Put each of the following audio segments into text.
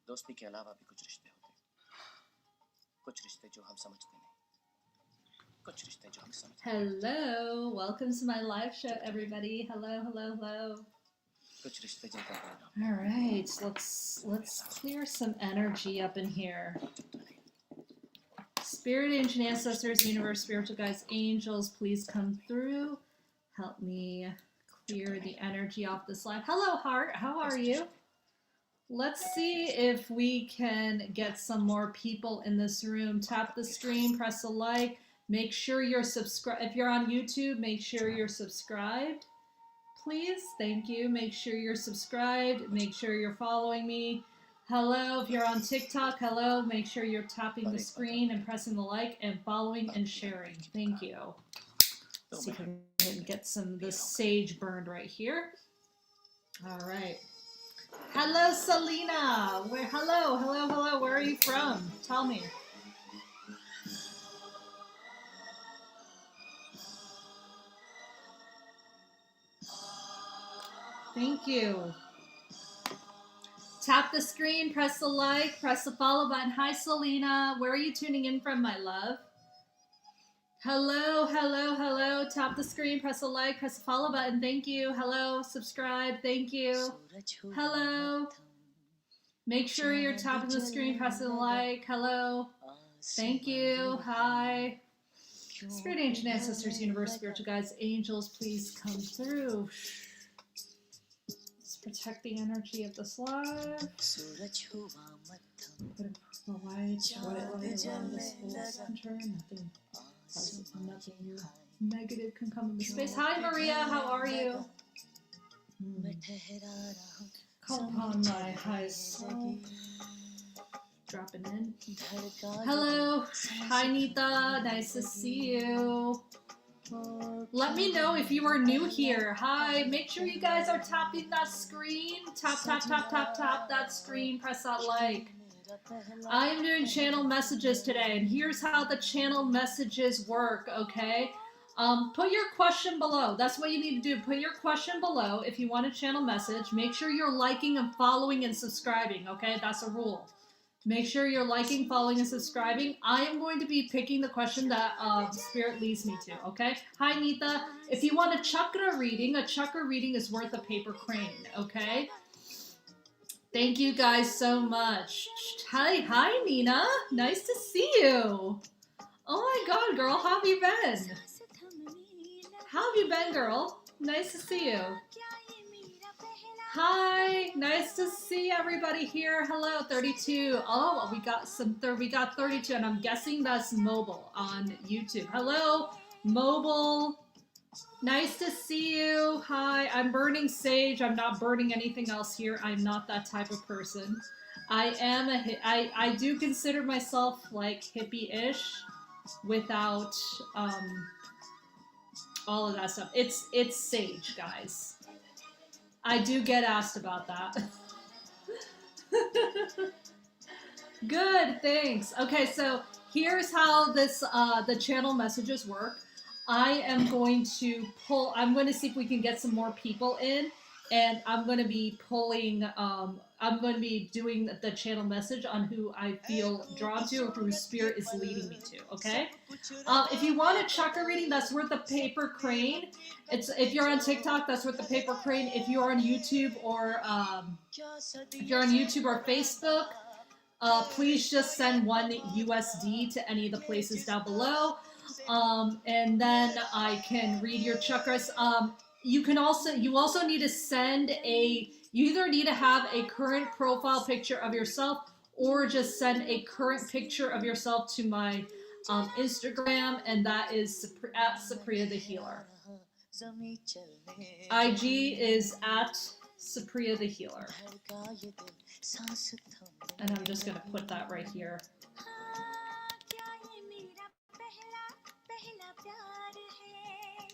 दोस्ती के अलावा भी कुछ रिश्ते होते हैं, कुछ रिश्ते जो हम समझते नहीं, कुछ रिश्ते जो हम समझते नहीं। Hello, welcome to my live show, everybody. Hello, hello, hello. कुछ रिश्ते जिनका परिणाम. All right, let's clear some energy up in here. Spirit, ancient ancestors, universe, spiritual guides, angels, please come through. Help me clear the energy off this live. Hello, Heart. How are you? Let's see if we can get some more people in this room. Tap the stream, press a like. Make sure you're subscribed. If you're on YouTube, make sure you're subscribed. Please, thank you. Make sure you're subscribed. Make sure you're following me. Hello, if you're on TikTok, hello. Make sure you're tapping the screen and pressing the like and following and sharing. Thank you. Let's see if we can get some of this sage burned right here. All right. Hello, Selena. Hello. Where are you from? Tell me. Thank you. Tap the screen, press the like, press the follow button. Hi, Selena. Where are you tuning in from, my love? Hello. Tap the screen, press the like, press the follow button. Thank you. Hello, subscribe. Thank you. Hello. Make sure you're tapping the screen, pressing the like. Hello. Thank you. Hi. Spirit, ancient ancestors, universe, spiritual guides, angels, please come through. Protect the energy of this live. Put a purple light, white light around this whole center. Nothing negative can come into space. Hi, Maria. How are you? Call upon my high self. Dropping in. Hello. Hi, Nita. Nice to see you. Let me know if you are new here. Hi, make sure you guys are tapping that screen. Tap that screen. Press that like. I am doing channel messages today, and here's how the channel messages work, okay? Put your question below. That's what you need to do. Put your question below if you want a channel message. Make sure you're liking and following and subscribing, okay? That's a rule. Make sure you're liking, following, and subscribing. I am going to be picking the question that Spirit leads me to, okay? Hi, Nita. If you want a chakra reading is worth a paper crane, okay? Thank you guys so much. Hi, Nina. Nice to see you. Oh my God, girl. How have you been? How have you been, girl? Nice to see you. Hi, nice to see everybody here. Hello, 32. Oh, we got 32, and I'm guessing that's mobile on YouTube. Hello, mobile. Nice to see you. Hi, I'm burning sage. I'm not burning anything else here. I'm not that type of person. I do consider myself like hippie-ish without all of that stuff. It's sage, guys. I do get asked about that. Good, thanks. Okay, so here's how this the channel messages work. I'm going to see if we can get some more people in, and I'm going to be pulling, I'm going to be doing the channel message on who I feel drawn to or who Spirit is leading me to, okay? If you want a chakra reading, that's worth a paper crane. If you're on TikTok, that's worth a paper crane. If you're on YouTube or Facebook, please just send $1 to any of the places down below. And then I can read your chakras. You also need to you either need to have a current profile picture of yourself or just send a current picture of yourself to my Instagram, and that is at Supriya the Healer. IG is at Supriya the Healer. And I'm just going to put that right here.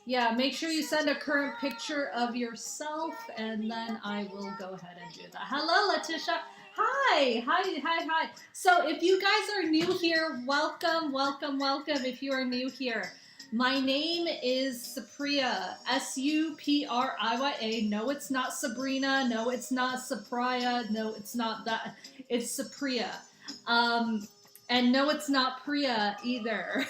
Yeah, make sure you send a current picture of yourself, and then I will go ahead and do that. Hello, Letitia. Hi. So if you guys are new here, welcome. If you are new here, My name is Supriya, Supriya. No, it's not Sabrina. No, it's not Supriya. No, it's not that. It's Supriya. And no, it's not Priya either.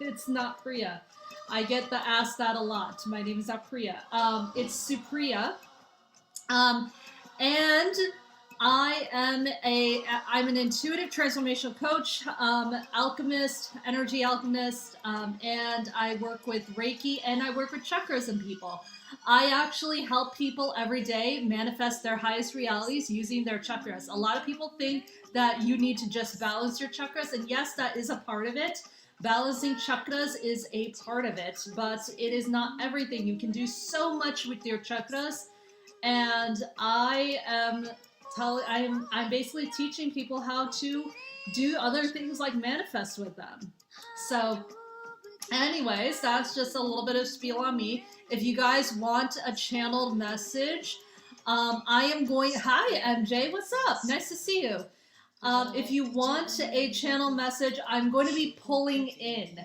It's not Priya. I get asked that a lot. My name is not Priya. It's Supriya. And I'm an intuitive transformational coach, alchemist, energy alchemist, and I work with Reiki and I work with chakras in people. I actually help people every day manifest their highest realities using their chakras. A lot of people think that you need to just balance your chakras, and yes, that is a part of it. Balancing chakras is a part of it, but it is not everything. You can do so much with your chakras, and I'm basically teaching people how to do other things like manifest with them. So anyways, that's just a little bit of spiel on me. If you guys want a channeled message, I am going, hi MJ, what's up? Nice to see you. If you want a channel message, I'm going to be pulling in.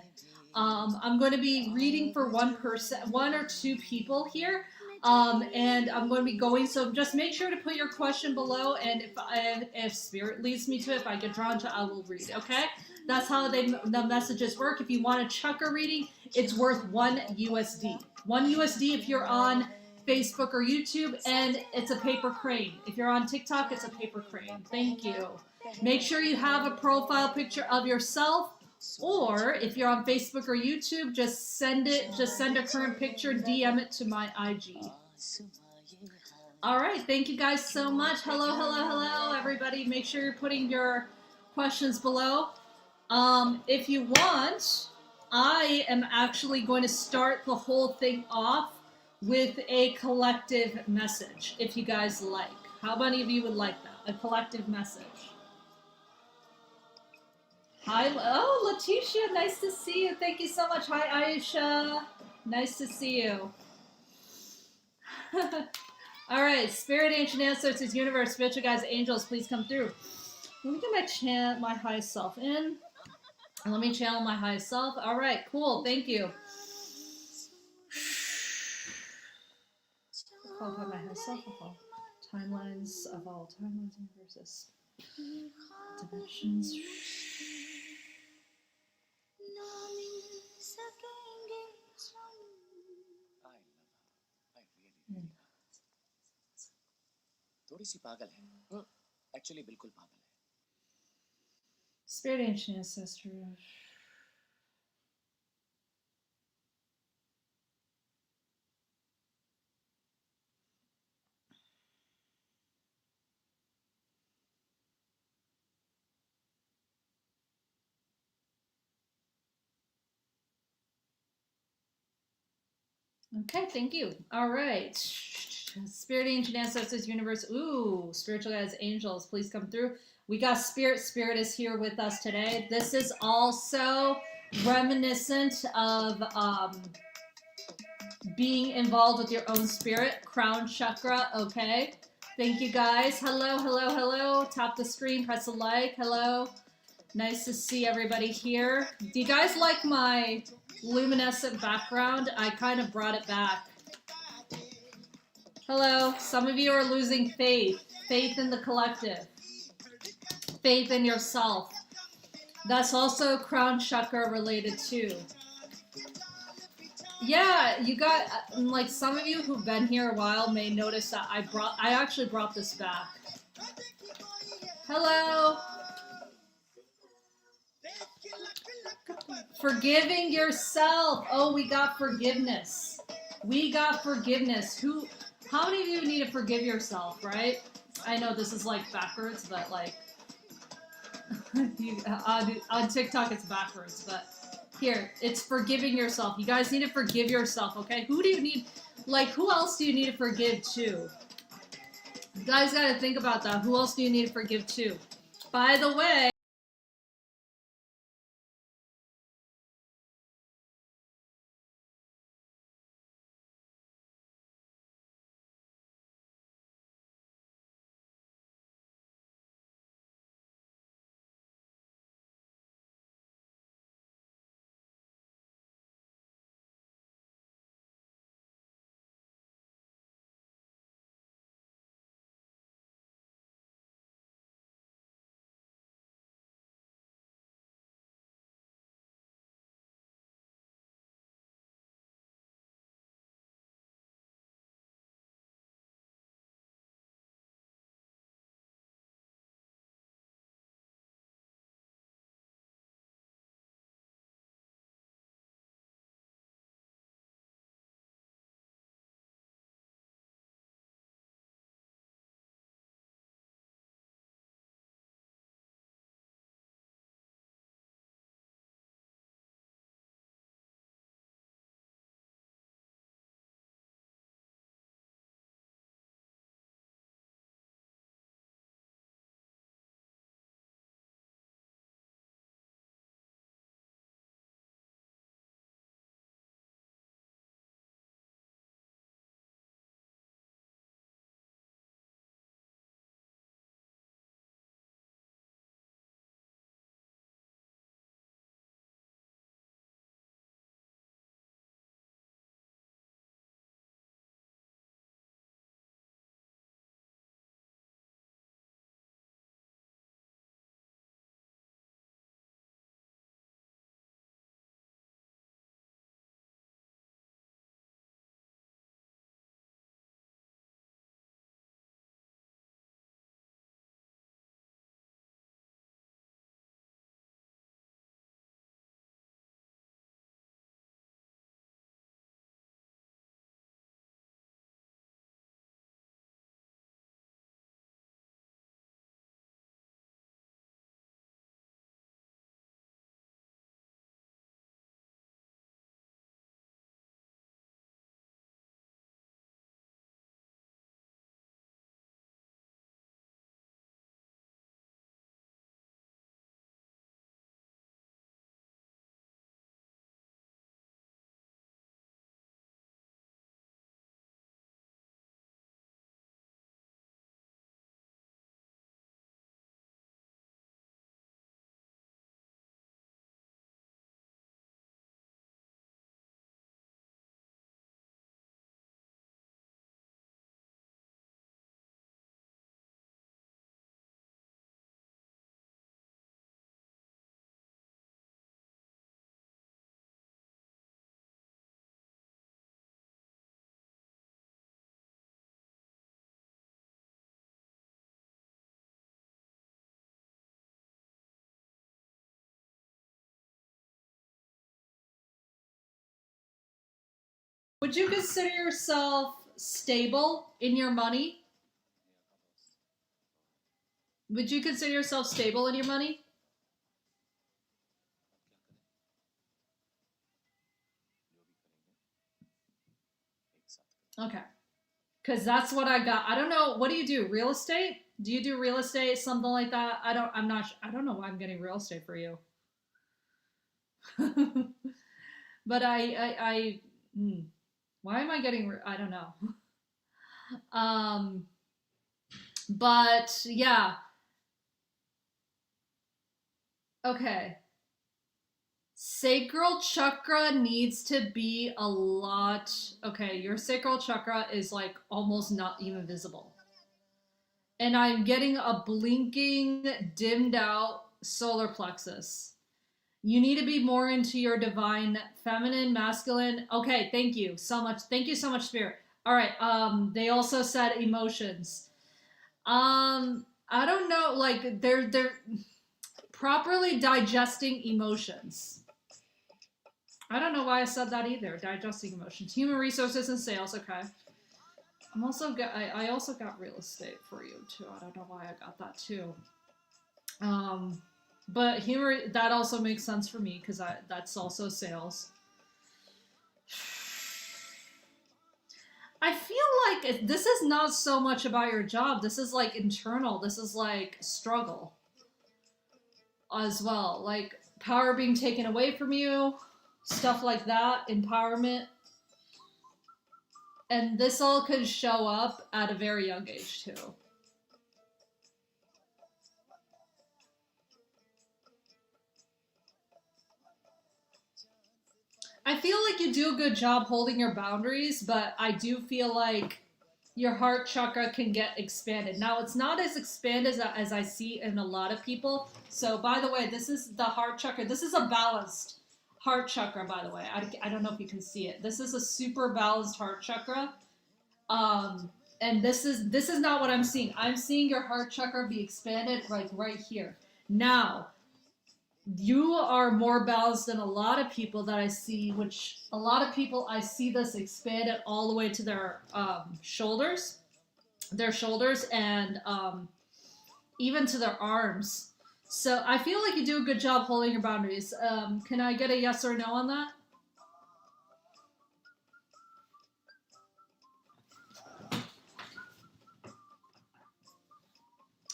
I'm going to be reading for one or two people here. And I'm going to be going, so just make sure to put your question below, and if spirit leads me to it, if I get drawn to it, I will read, okay? That's how the messages work. If you want a chakra reading, it's worth $1 USD. $1 USD if you're on Facebook or YouTube, and it's a paper crane. If you're on TikTok, it's a paper crane. Thank you. Make sure you have a profile picture of yourself, or if you're on Facebook or YouTube, just send a current picture, DM it to my IG. All right, thank you guys so much. Hello, everybody. Make sure you're putting your questions below. If you want, I am actually going to start the whole thing off with a collective message, if you guys like. How many of you would like that? A collective message. Hi, oh, Letitia, nice to see you. Thank you so much. Hi, Aisha. Nice to see you. All right, Spirit, Ancient Ancestors, Universe, Spiritual Guides, Angels, please come through. Let me get my highest self in. And let me channel my highest self. All right, cool. Thank you. Qualify my highest self of all timelines, universes, dimensions. थोड़ी सी पागल है actually बिल्कुल पागल है Spirit, Ancient Ancestor. Okay, thank you. All right. Spirit, Ancient Ancestors, Universe. Ooh, Spiritual Guides, Angels, please come through. We got Spirit. Spirit is here with us today. This is also reminiscent of being involved with your own spirit. Crown chakra, okay? Thank you, guys. Hello. Tap the screen, press a like. Hello. Nice to see everybody here. Do you guys like my luminescent background? I kind of brought it back. Hello. Some of you are losing faith. Faith in the collective. Faith in yourself. That's also crown chakra related too. Yeah, you got, like, some of you who've been here a while may notice that I actually brought this back. Hello. Forgiving yourself. Oh, we got forgiveness. We got forgiveness. How many of you need to forgive yourself, right? I know this is like backwards, but like on TikTok it's backwards, but here, it's forgiving yourself. You guys need to forgive yourself, okay? Who else do you need to forgive too? You guys gotta think about that. Who else do you need to forgive too? By the way, Would you consider yourself stable in your money? Would you consider yourself stable in your money? Okay. Because that's what I got. I don't know. What do you do? Real estate? Do you do real estate? Something like that? I don't know why I'm getting real estate for you. But why am I getting, I don't know. Um, but yeah. Okay. Sacral chakra needs to be a lot. Okay, your sacral chakra is like almost not even visible. And I'm getting a blinking, dimmed out solar plexus. You need to be more into your divine feminine, masculine. Okay, thank you so much. Thank you so much, Spirit. All right. They also said emotions. I don't know, like they're properly digesting emotions. I don't know why I said that either. Digesting emotions, human resources, and sales. Okay. I also got real estate for you too. I don't know why I got that too. But human, that also makes sense for me because that's also sales. I feel like this is not so much about your job. This is like internal. This is like struggle as well. Like power being taken away from you, stuff like that, empowerment. And this all could show up at a very young age too. I feel like you do a good job holding your boundaries, but I do feel like your heart chakra can get expanded. Now, it's not as expanded as I see in a lot of people. So, by the way, this is the heart chakra. This is a balanced heart chakra, by the way. I don't know if you can see it. This is a super balanced heart chakra. And this is not what I'm seeing. I'm seeing your heart chakra be expanded like right here. Now, you are more balanced than a lot of people that I see, which a lot of people I see this expanded all the way to their shoulders, and even to their arms. So I feel like you do a good job holding your boundaries. Can I get a yes or no on that?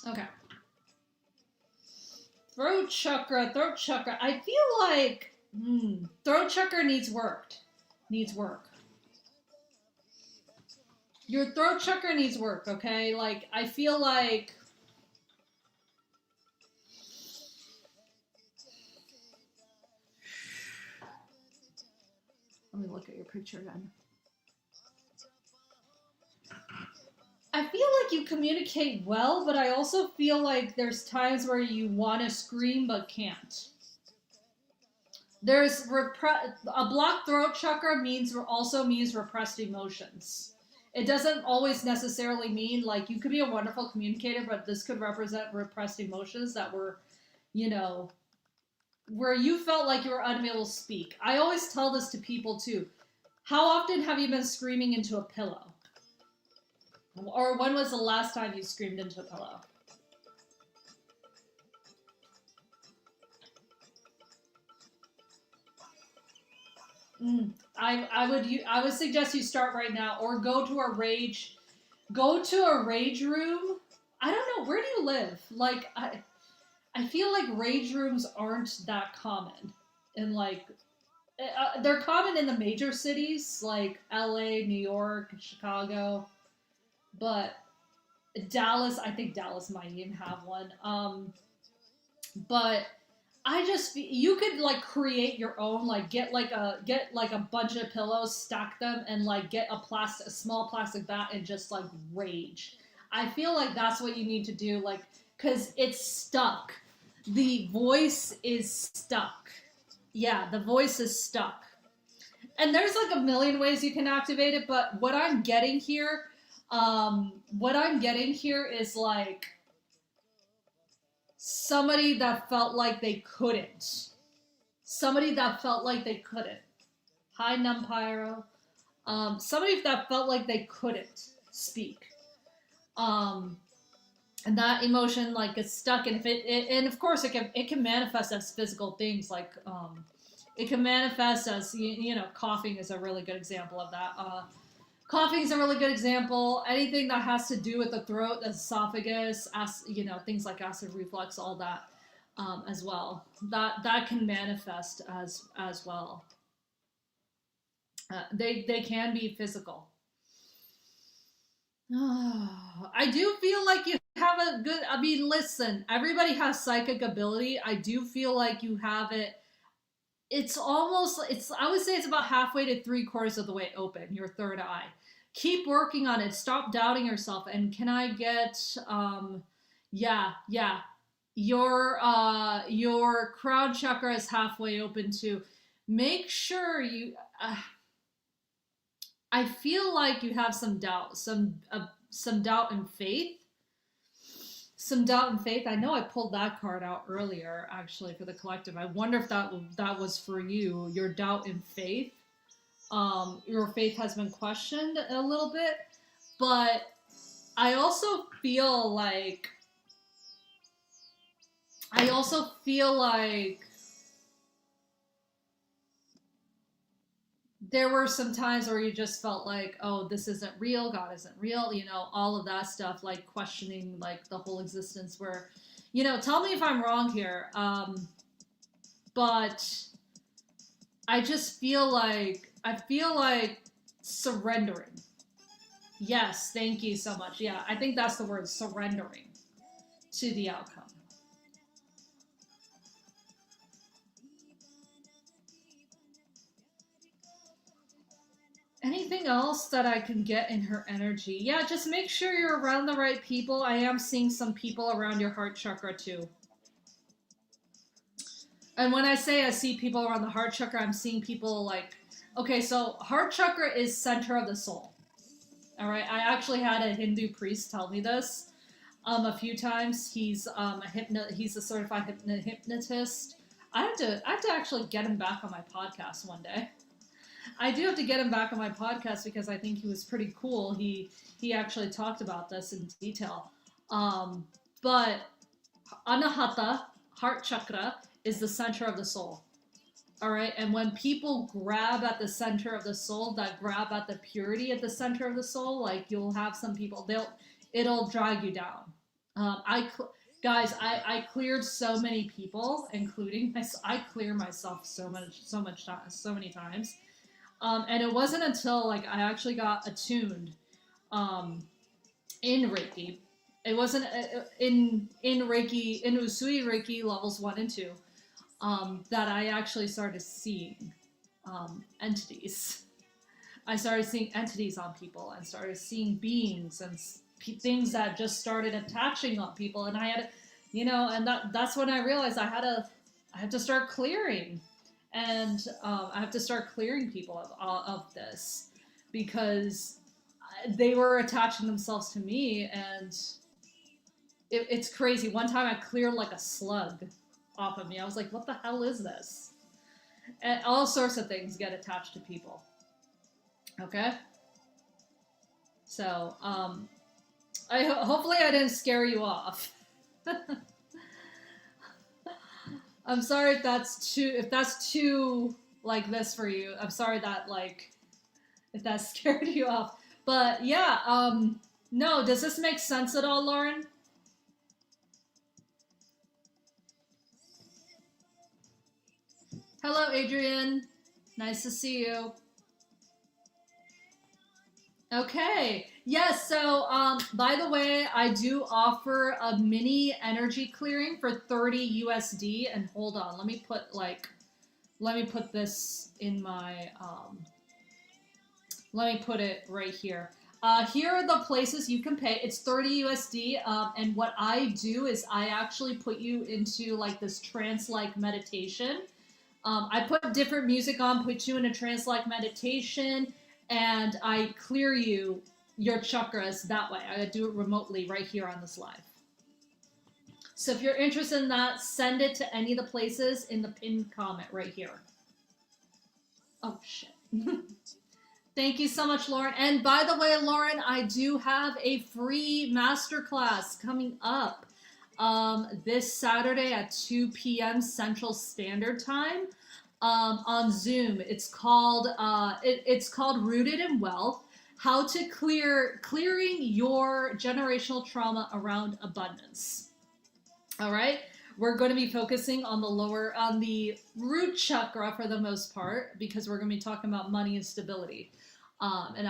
Okay. Throat chakra. I feel like throat chakra needs work. Your throat chakra needs work, okay? Like, I feel like let me look at your picture again. I feel like you communicate well, but I also feel like there's times where you want to scream but can't. There's a blocked throat chakra also means repressed emotions. It doesn't always necessarily mean like you could be a wonderful communicator, but this could represent repressed emotions that were, you know, where you felt like you were unable to speak. I always tell this to people too. How often have you been screaming into a pillow? Or when was the last time you screamed into a pillow? I would suggest you start right now, or go to a rage room. I don't know, where do you live? Like I feel like rage rooms aren't that common, and like they're common in the major cities like LA, New York, Chicago, but Dallas, I think Dallas might even have one. But you could like create your own, like get like a bunch of pillows, stack them, and like get a small plastic bat and just like rage. I feel like that's what you need to do, like, because it's stuck. The voice is stuck. Yeah, the voice is stuck. And there's like a million ways you can activate it, but what I'm getting here is like somebody that felt like they couldn't. Hi, Numpyro. somebody that felt like they couldn't speak. And that emotion like gets stuck, and if and of course it can manifest as physical things like it can manifest as you know, coughing is a really good example of that. Coughing is a really good example. Anything that has to do with the throat, the esophagus, you know, things like acid reflux, all that as well. That can manifest as well. They can be physical. I do feel like you have a good. I mean, listen, everybody has psychic ability. I do feel like you have it. It's almost. I would say it's about halfway to 3/4 of the way open. Your third eye. Keep working on it. Stop doubting yourself. And can I get? Yeah. Your crown chakra is halfway open too. Make sure you. I feel like you have some doubt, some doubt and faith. Some doubt and faith. I know I pulled that card out earlier, actually, for the collective. I wonder if that was for you. Your doubt and faith. Your faith has been questioned a little bit, but I also feel like there were some times where you just felt like, oh, this isn't real, God isn't real, you know, all of that stuff, like questioning like the whole existence, where, you know, tell me if I'm wrong here, but I just feel like surrendering. Yes, thank you so much. Yeah, I think that's the word, surrendering to the outcome. Anything else that I can get in her energy? Yeah, just make sure you're around the right people. I am seeing some people around your heart chakra too. And when I say I see people around the heart chakra, I'm seeing people like, okay, so heart chakra is center of the soul. All right, I actually had a Hindu priest tell me this a few times. He's he's a certified hypnotist. I have to actually get him back on my podcast one day. I do have to get him back on my podcast because I think he was pretty cool. He actually talked about this in detail. But Anahata, heart chakra, is the center of the soul. All right, and when people grab at the center of the soul, that grab at the purity at the center of the soul, like you'll have some people, it'll drag you down. Guys, I cleared so many people, including myself. I clear myself so many times. And it wasn't until like I actually got attuned in Reiki. It wasn't in Reiki, in Usui Reiki levels 1 and 2, that I actually started seeing entities. I started seeing entities on people and started seeing beings and things that just started attaching on people. And I had, you know, and that's when I realized I have to start clearing. And I have to start clearing people of this, because they were attaching themselves to me, and it's crazy. One time I cleared like a slug off of me. I was like, what the hell is this? And all sorts of things get attached to people. Okay? So, hopefully I didn't scare you off. I'm sorry if that's too like this for you. I'm sorry that like if that scared you off. But yeah, no, does this make sense at all, Lauren? Hello, Adrian. Nice to see you. Okay. Yes, so by the way, I do offer a mini energy clearing for 30 USD, and hold on, let me put this in my let me put it right here. Here are the places you can pay. It's 30 USD, and what I do is I actually put you into like this trance-like meditation. I put different music on, put you in a trance-like meditation, and I clear your chakras that way. I do it remotely right here on this live. So if you're interested in that, send it to any of the places in the pinned comment right here. Oh, shit. Thank you so much, Lauren. And by the way, Lauren, I do have a free masterclass coming up this Saturday at 2 p.m. Central Standard Time on Zoom. It's called Rooted in Wealth: How to Clearing Your Generational Trauma Around Abundance. All right. We're going to be focusing on the root chakra for the most part, because we're going to be talking about money and stability. And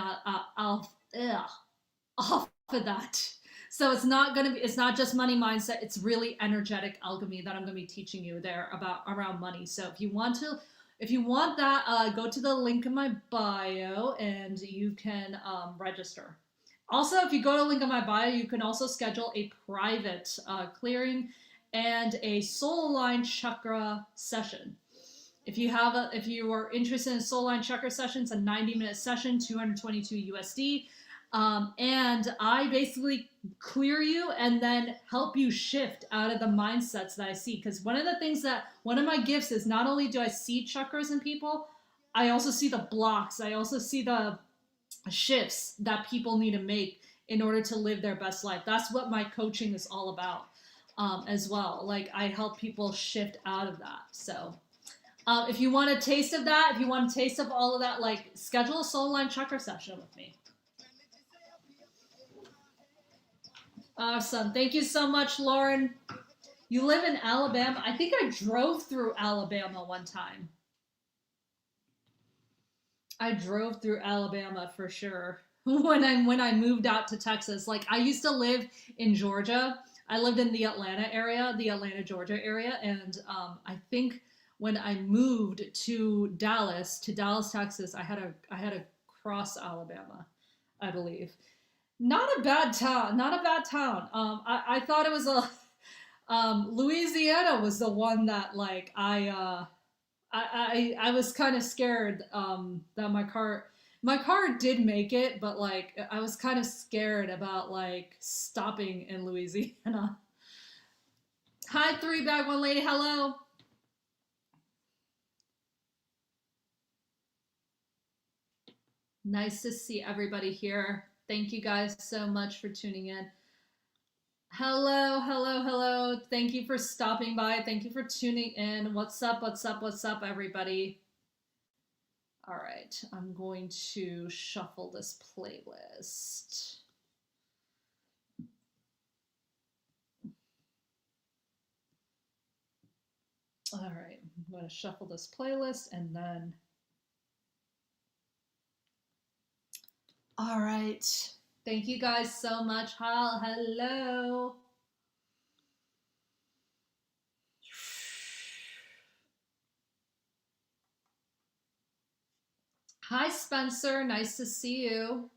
I'll off of that. So it's not just money mindset. It's really energetic alchemy that I'm going to be teaching you there around money. So if you want that, go to the link in my bio and you can register. Also, if you go to the link in my bio, you can also schedule a private clearing and a soul line chakra session. If you are interested in soul line chakra sessions, a 90-minute session, $222 USD. And I basically clear you and then help you shift out of the mindsets that I see. Because one of my gifts is, not only do I see chakras in people, I also see the blocks. I also see the shifts that people need to make in order to live their best life. That's what my coaching is all about as well. Like, I help people shift out of that. So if you want a taste of that, if you want a taste of all of that, like, schedule a soul line chakra session with me. Awesome. Thank you so much, Lauren. You live in Alabama. I think I drove through Alabama one time. I drove through Alabama for sure when I moved out to Texas. Like, I used to live in Georgia. I lived in the Atlanta, Georgia area. And I think when I moved to Dallas, Texas, I had to cross Alabama, I believe. Not a bad town. I thought it was Louisiana was the one that, like, I was kind of scared that my car did make it, but, like, I was kind of scared about, like, stopping in Louisiana. Hi, 3-bag-1 lady. Hello. Nice to see everybody here. Thank you guys so much for tuning in. Hello. Thank you for stopping by. Thank you for tuning in. What's up, everybody? All right, I'm going to shuffle this playlist. All right, I'm going to shuffle this playlist and then... All right. Thank you guys so much. Hello. Hi, Spencer. Nice to see you.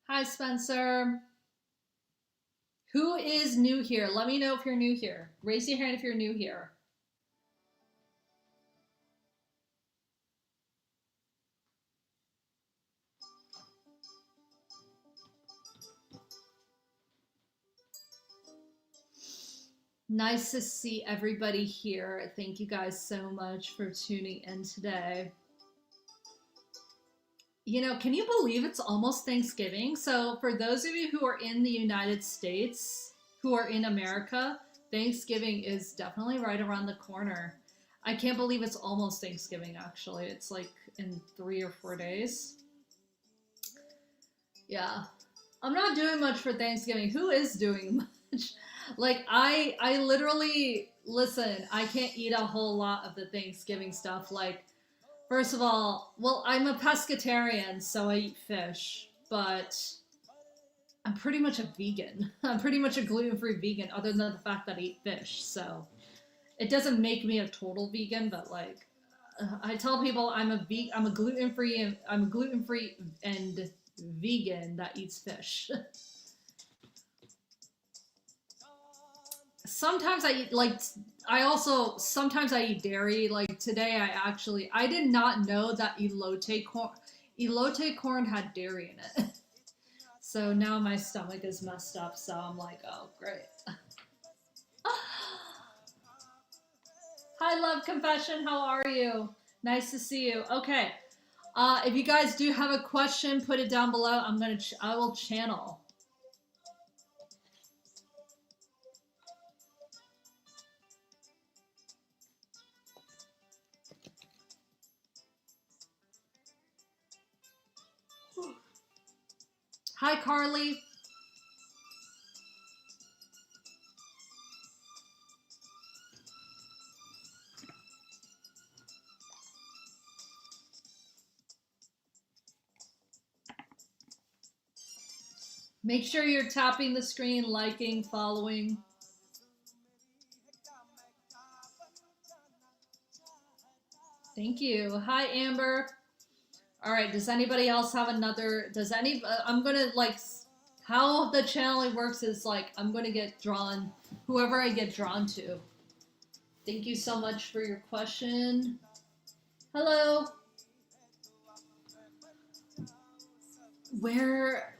Hi, Spencer. Who is new here? Let me know if you're new here. Raise your hand if you're new here. Nice to see everybody here. Thank you guys so much for tuning in today. You know, can you believe it's almost Thanksgiving? So for those of you who are in the United States, who are in America, Thanksgiving is definitely right around the corner. I can't believe it's almost Thanksgiving, actually. It's like in 3 or 4 days. Yeah. I'm not doing much for Thanksgiving. Who is doing much? Like, I literally, listen, I can't eat a whole lot of the Thanksgiving stuff. Like, first of all, well, I'm a pescatarian, so I eat fish, but I'm pretty much a vegan. I'm pretty much a gluten-free vegan, other than the fact that I eat fish. So it doesn't make me a total vegan, but, like, I tell people I'm a gluten-free and vegan that eats fish. Sometimes I eat, like, sometimes I eat dairy. Like, today I did not know that elote corn, Elote corn had dairy in it. So now my stomach is messed up, so I'm like, oh, great. Hi, Love Confession. How are you? Nice to see you. Okay. If you guys do have a question, put it down below. I will channel. Hi, Carly. Make sure you're tapping the screen, liking, following. Thank you. Hi, Amber. All right. Does anybody else have another? I'm going to like, how the channeling works is like, I'm going to get drawn, whoever I get drawn to. Thank you so much for your question. Hello. Where?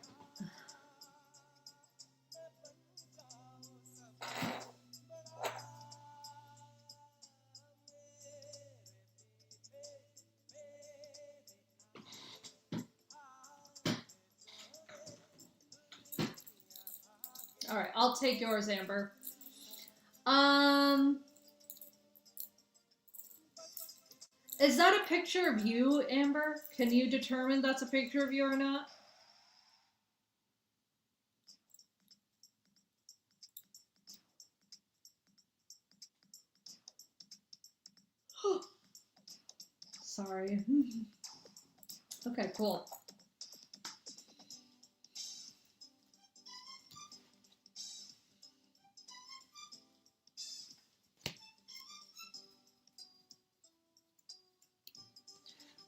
All right, I'll take yours, Amber. Is that a picture of you, Amber? Can you determine that's a picture of you or not? Sorry. Okay, cool.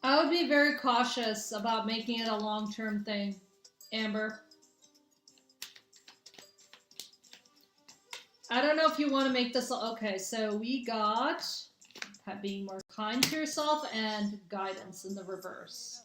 I would be very cautious about making it a long-term thing, Amber. I don't know if you want to make this. Okay, so we got being more kind to yourself and guidance in the reverse.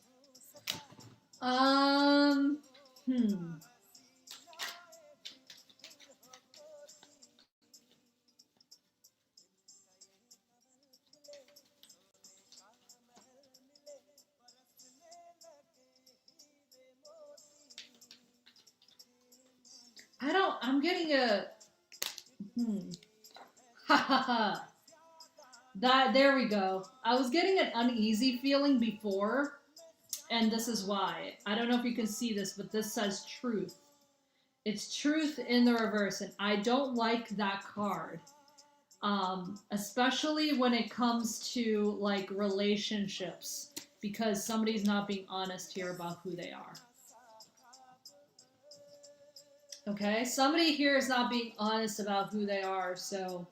I'm getting a, ha ha ha. There we go. I was getting an uneasy feeling before, and this is why. I don't know if you can see this, but this says truth. It's truth in the reverse, and I don't like that card. Especially when it comes to like relationships, because somebody's not being honest here about who they are. Okay, somebody here is not being honest about who they are, so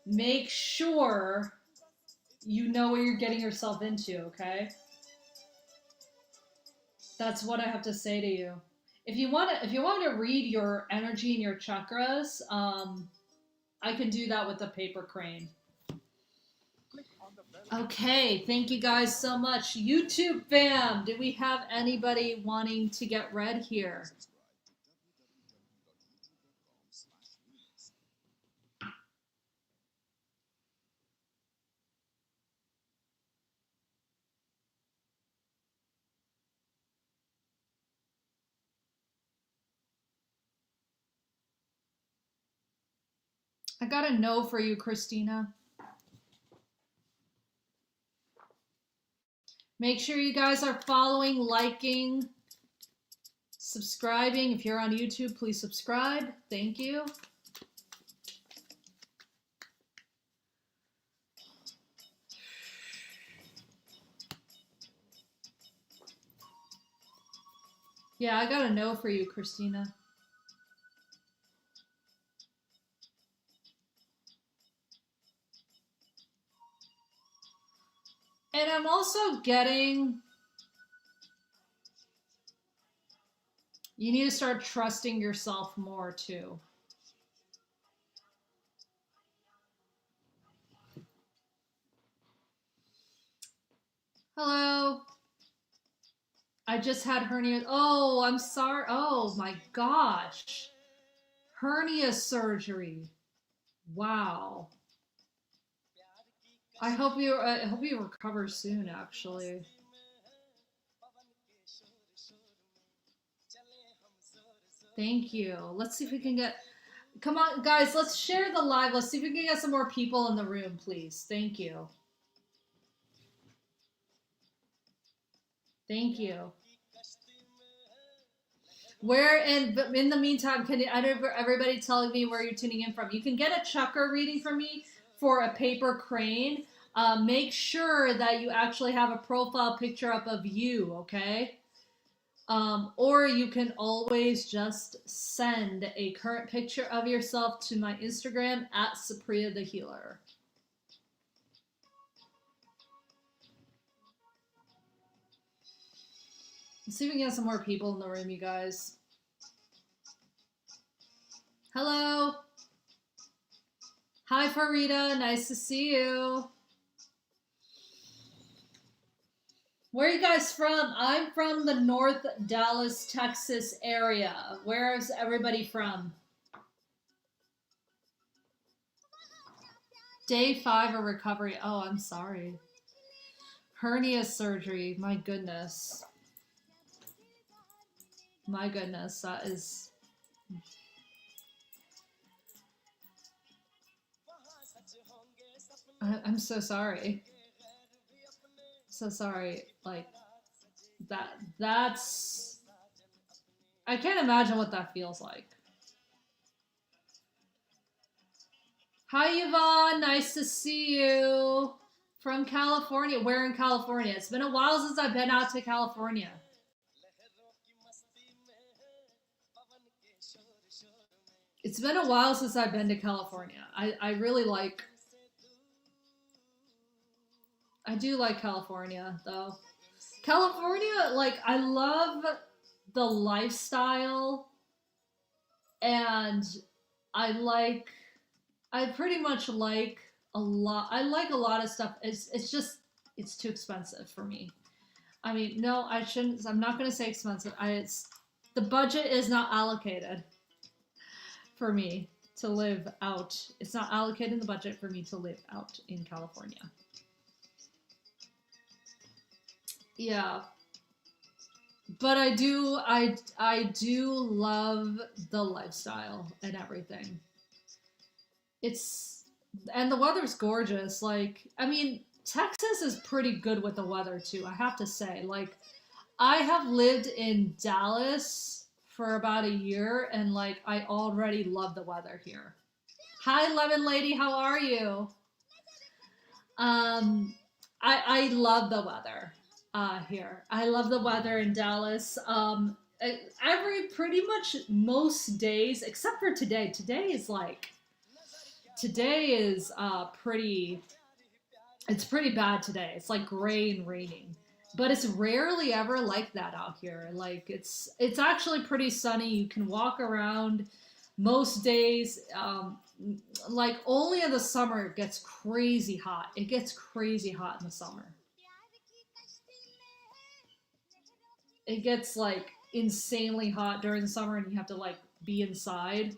make sure you know what you're getting yourself into, okay? That's what I have to say to you. If you want to read your energy and your chakras, I can do that with the paper crane. Okay, thank you guys so much. YouTube fam, do we have anybody wanting to get read here? I got a no for you, Christina. Make sure you guys are following, liking, subscribing. If you're on YouTube, please subscribe. Thank you. Yeah, I got a no for you, Christina. And I'm also getting, you need to start trusting yourself more too. Hello. I just had hernia. Oh, I'm sorry. Oh my gosh. Hernia surgery. Wow. I hope you recover soon, actually. Thank you. Let's see if we can get... Come on, guys, let's share the live. Let's see if we can get some more people in the room, please. Thank you. Thank you. Where, and in the meantime, can everybody tell me where you're tuning in from? You can get a chakra reading from me for a paper crane. Make sure that you actually have a profile picture up of you, okay? Or you can always just send a current picture of yourself to my Instagram at Supriya the Healer. Let's see if we can get some more people in the room, you guys. Hello. Hi, Farida. Nice to see you. Where are you guys from? I'm from the North Dallas, Texas area. Where is everybody from? Day 5 of recovery. Oh, I'm sorry. Hernia surgery. My goodness. My goodness. That is... I'm so sorry. So sorry. Like, that's... I can't imagine what that feels like. Hi, Yvonne. Nice to see you. From California. Where in California? It's been a while since I've been out to California. It's been a while since I've been to California. I really like... I do like California, though. California, like, I love the lifestyle, and I pretty much like a lot. I like a lot of stuff. It's just, it's too expensive for me. I mean, no, I shouldn't. I'm not going to say expensive. The budget is not allocated for me to live out. It's not allocated in the budget for me to live out in California. Yeah, but I do love the lifestyle and everything. And the weather's gorgeous. Like, I mean, Texas is pretty good with the weather too, I have to say. Like, I have lived in Dallas for about a year, and like, I already love the weather here. Hi, Lemon Lady, how are you? I love the weather. Here. I love the weather in Dallas. Pretty much most days, except for today. Today is it's pretty bad today. It's like gray and raining. But it's rarely ever like that out here. Like, it's actually pretty sunny. You can walk around most days. Like, only in the summer it gets crazy hot. It gets crazy hot in the summer. It gets like insanely hot during the summer, and you have to like be inside.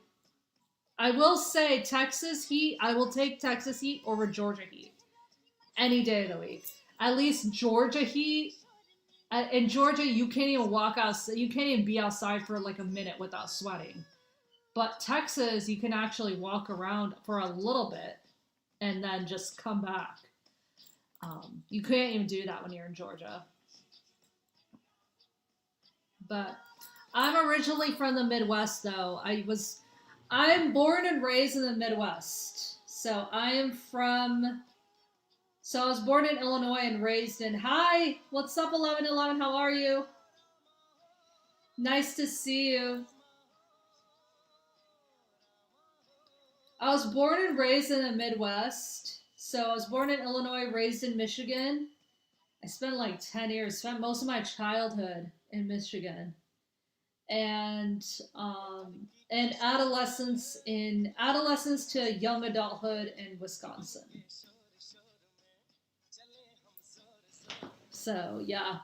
I will say Texas heat, I will take Texas heat over Georgia heat any day of the week. At least Georgia heat, in Georgia you can't even walk outside, you can't even be outside for like a minute without sweating. But Texas, you can actually walk around for a little bit and then just come back. You can't even do that when you're in Georgia. But I'm originally from the Midwest, though. I'm born and raised in the Midwest. So I was born in Illinois and raised in, hi, what's up, 1111, how are you? Nice to see you. I was born and raised in the Midwest. So I was born in Illinois, raised in Michigan. I spent like 10 years, spent most of my childhood in Michigan, and adolescence to young adulthood in Wisconsin. So yeah,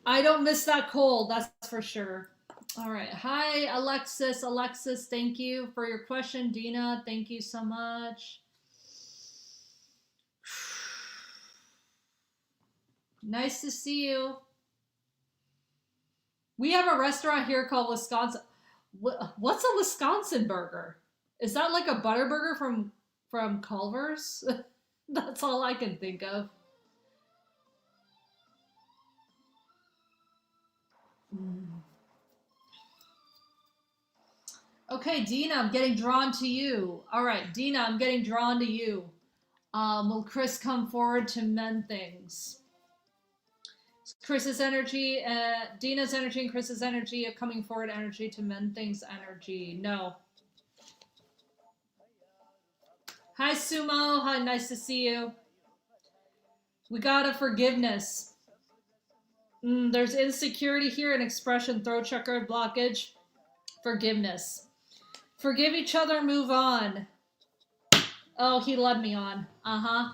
I don't miss that cold, that's for sure. All right. Hi, Alexis. Alexis, thank you for your question. Dina, thank you so much. Nice to see you. We have a restaurant here called Wisconsin. What's a Wisconsin burger? Is that like a butter burger from Culver's? That's all I can think of. Mm. Okay, Dina, I'm getting drawn to you. All right, Dina, I'm getting drawn to you. Will Chris come forward to mend things? Chris's energy, Dina's energy, and Chris's energy, a coming forward energy to mend things energy. No. Hi, Sumo. Hi, nice to see you. We got a forgiveness. There's insecurity here and expression, throat chakra blockage. Forgiveness. Forgive each other, move on. Oh, he led me on. Uh-huh.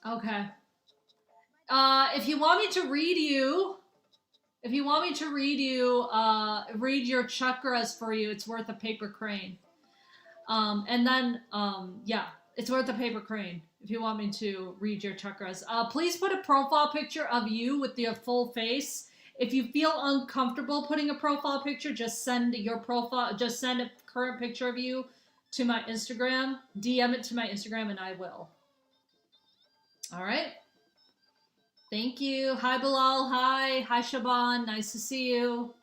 Okay. If you want me to read you, read your chakras for you, it's worth a paper crane. Yeah, it's worth a paper crane if you want me to read your chakras. Please put a profile picture of you with your full face. If you feel uncomfortable putting a profile picture, just send a current picture of you to my Instagram. DM it to my Instagram and I will. All right. Thank you. Hi, Bilal. Hi. Hi, Shaban. Nice to see you.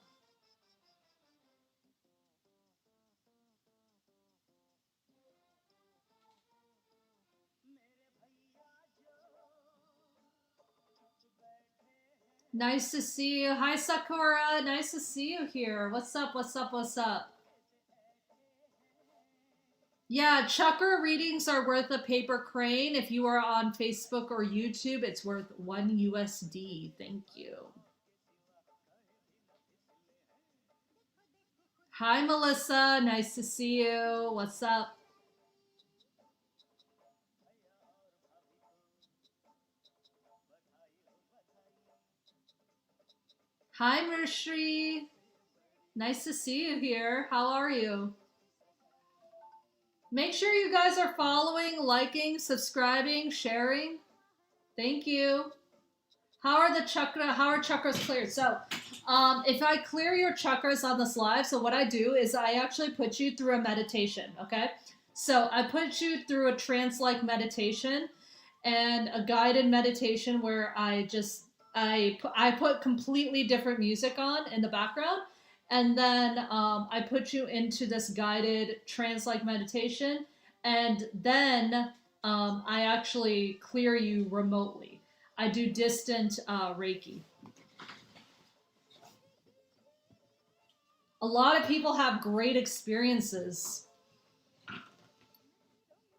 Nice to see you. Hi, Sakura. Nice to see you here. What's up? What's up? What's up? Yeah, chakra readings are worth a paper crane. If you are on Facebook or YouTube, it's worth $1 USD. Thank you. Hi, Melissa. Nice to see you. What's up? Hi, Mershri. Nice to see you here. How are you? Make sure you guys are following, liking, subscribing, sharing. Thank you. How are chakras cleared? So, if I clear your chakras on this live, so what I do is I actually put you through a meditation, okay? So I put you through a trance-like meditation and a guided meditation where I put completely different music on in the background, and then I put you into this guided trance-like meditation, and then I actually clear you remotely. I do distant Reiki. A lot of people have great experiences.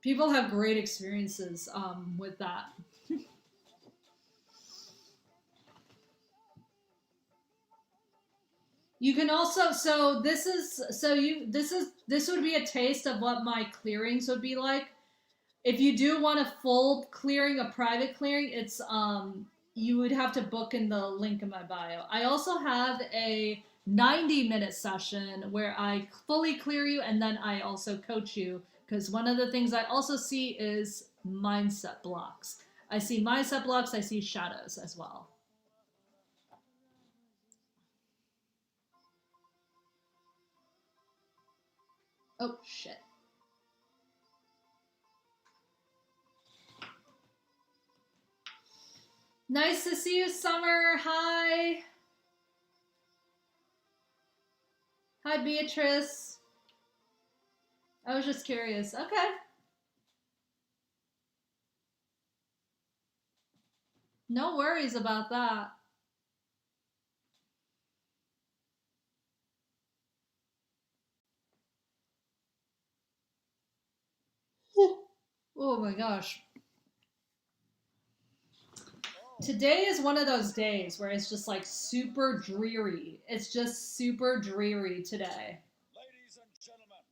People have great experiences with that. You can also this would be a taste of what my clearings would be like. If you do want a full clearing, a private clearing, it's you would have to book in the link in my bio. I also have a 90-minute session where I fully clear you and then I also coach you, because one of the things I also see is mindset blocks. I see mindset blocks, I see shadows as well. Oh, shit. Nice to see you, Summer. Hi. Hi, Beatrice. I was just curious. Okay. No worries about that. Oh my gosh. Today is one of those days where it's just like super dreary. It's just super dreary today. Ladies and gentlemen.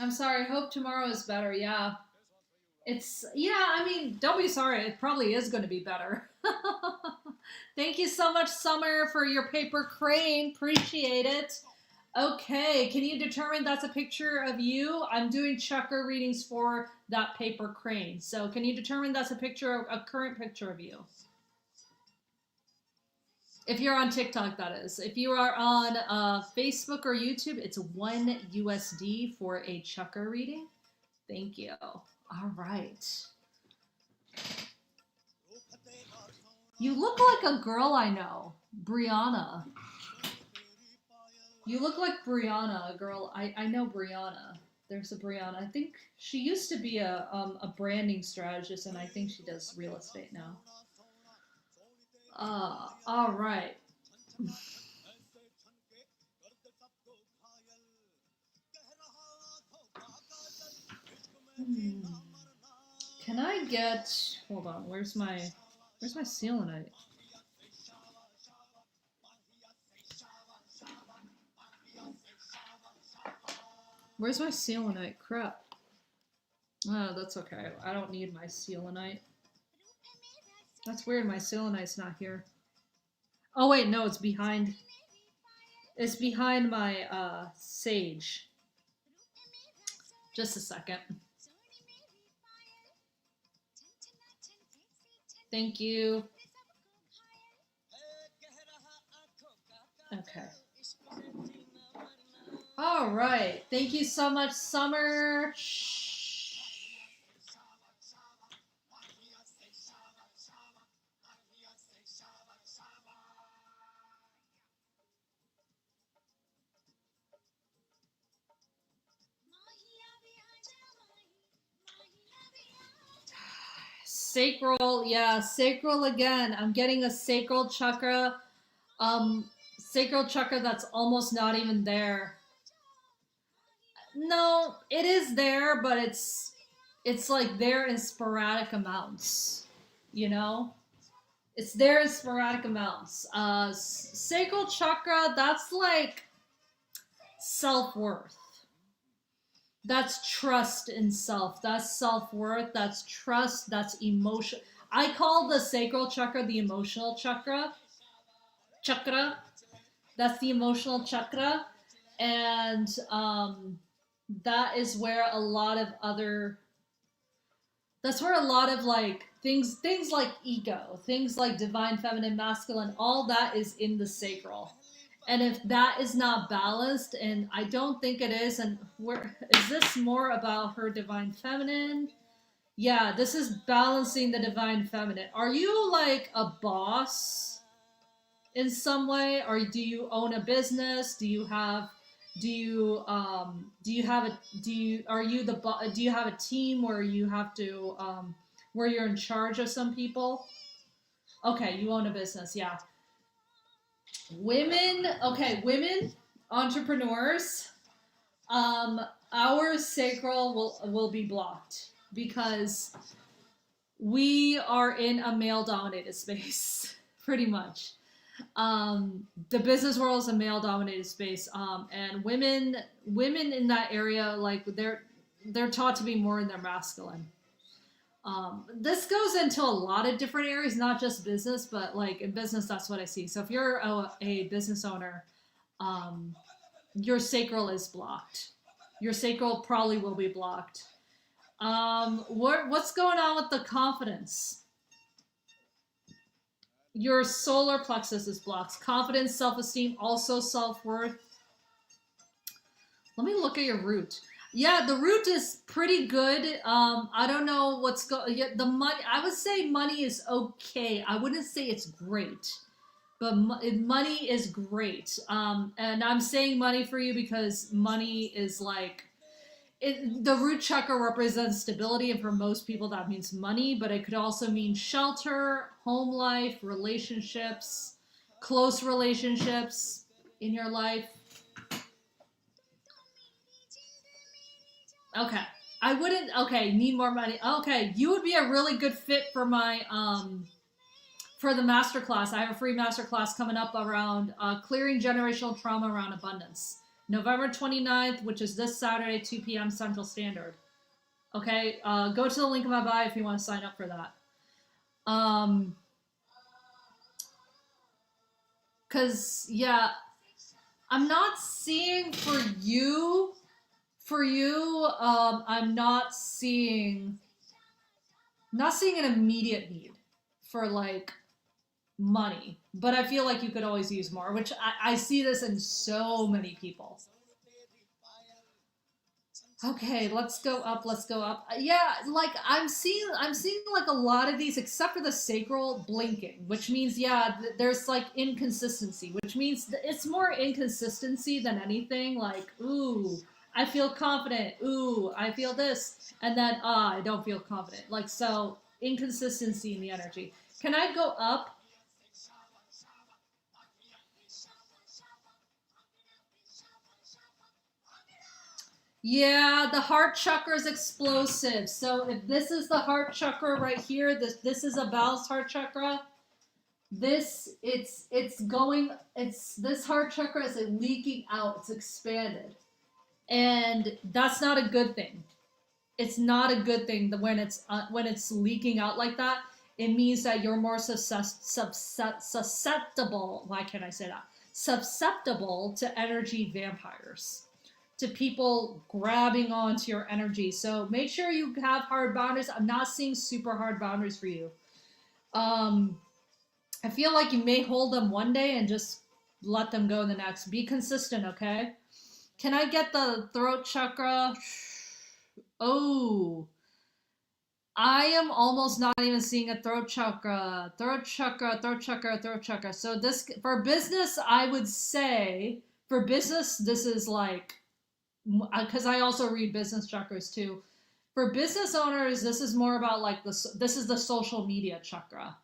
I'm sorry. Hope tomorrow is better. Yeah. Yeah, I mean, don't be sorry. It probably is going to be better. Thank you so much, Summer, for your paper crane. Appreciate it. Okay, can you determine that's a picture of you? I'm doing chakra readings for that paper crane. So can you determine that's a current picture of you? If you're on TikTok, that is. If you are on Facebook or YouTube, it's $1 USD for a chakra reading. Thank you. All right. You look like a girl I know, Brianna. You look like Brianna, a girl. I know Brianna. There's a Brianna. I think she used to be a branding strategist, and I think she does real estate now. All right. Can I get? Hold on. Where's my selenite? Where's my selenite? Crap. Oh, that's okay. I don't need my selenite. That's weird. My selenite's not here. Oh wait, no, it's behind. It's behind my sage. Just a second. Thank you. Okay. All right. Thank you so much, Summer. Sacral, yeah, sacral again. I'm getting a sacral chakra. Sacral chakra that's almost not even there. No, it is there, but it's like there in sporadic amounts. You know? It's there in sporadic amounts. Sacral chakra, that's like self-worth. That's trust in self. That's self-worth. That's trust. That's emotion. I call the sacral chakra the emotional chakra. That's the emotional chakra. And that is where a lot of other... That's where a lot of like things like ego, things like divine feminine, masculine, all that is in the sacral. And if that is not balanced, and I don't think it is, and where is this more about her divine feminine? Yeah, this is balancing the divine feminine. Are you like a boss in some way, or do you own a business? Do you have a team where you have to where you're in charge of some people? Okay, you own a business, yeah. Women entrepreneurs, our sacral will be blocked because we are in a male dominated space pretty much. The business world is a male dominated space, and women in that area, like they're taught to be more in their masculine. This goes into a lot of different areas, not just business, but like in business, that's what I see. So if you're a business owner, your sacral is blocked. Your sacral probably will be blocked. What's going on with the confidence? Your solar plexus is blocked. Confidence, self-esteem, also self-worth. Let me look at your root. Yeah, the root is pretty good. I don't know what's the money. I would say money is okay. I wouldn't say it's great, but money is great. And I'm saying money for you because money is like the root chakra represents stability, and for most people that means money. But it could also mean shelter, home life, relationships, close relationships in your life. Okay. I wouldn't... Okay, need more money. Okay, you would be a really good fit for my... for the masterclass. I have a free masterclass coming up around clearing generational trauma around abundance. November 29th, which is this Saturday, 2 p.m. Central Standard. Okay, go to the link in my bio if you want to sign up for that. Cause yeah, I'm not seeing for you. I'm not seeing an immediate need for like money, but I feel like you could always use more, which I see this in so many people. Okay, let's go up. Yeah, like I'm seeing like a lot of these, except for the sacral blinking, which means yeah, there's like inconsistency, which means it's more inconsistency than anything. Like, ooh, I feel confident. Ooh, I feel this, and then I don't feel confident. Like, so inconsistency in the energy. Can I go up? Yeah, the heart chakra is explosive. So if this is the heart chakra right here, this is a balanced heart chakra. This this heart chakra is leaking out. It's expanded, and that's not a good thing. It's not a good thing when it's leaking out like that. It means that you're more susceptible. Why can't I say that? Susceptible to energy vampires, to people grabbing onto your energy. So make sure you have hard boundaries. I'm not seeing super hard boundaries for you. I feel like you may hold them one day and just let them go the next. Be consistent, okay? Can I get the throat chakra? Oh, I am almost not even seeing a throat chakra. Throat chakra. So this, for business, I would say, for business, this is like, because I also read business chakras too. For business owners, this is more about like this is the social media chakra,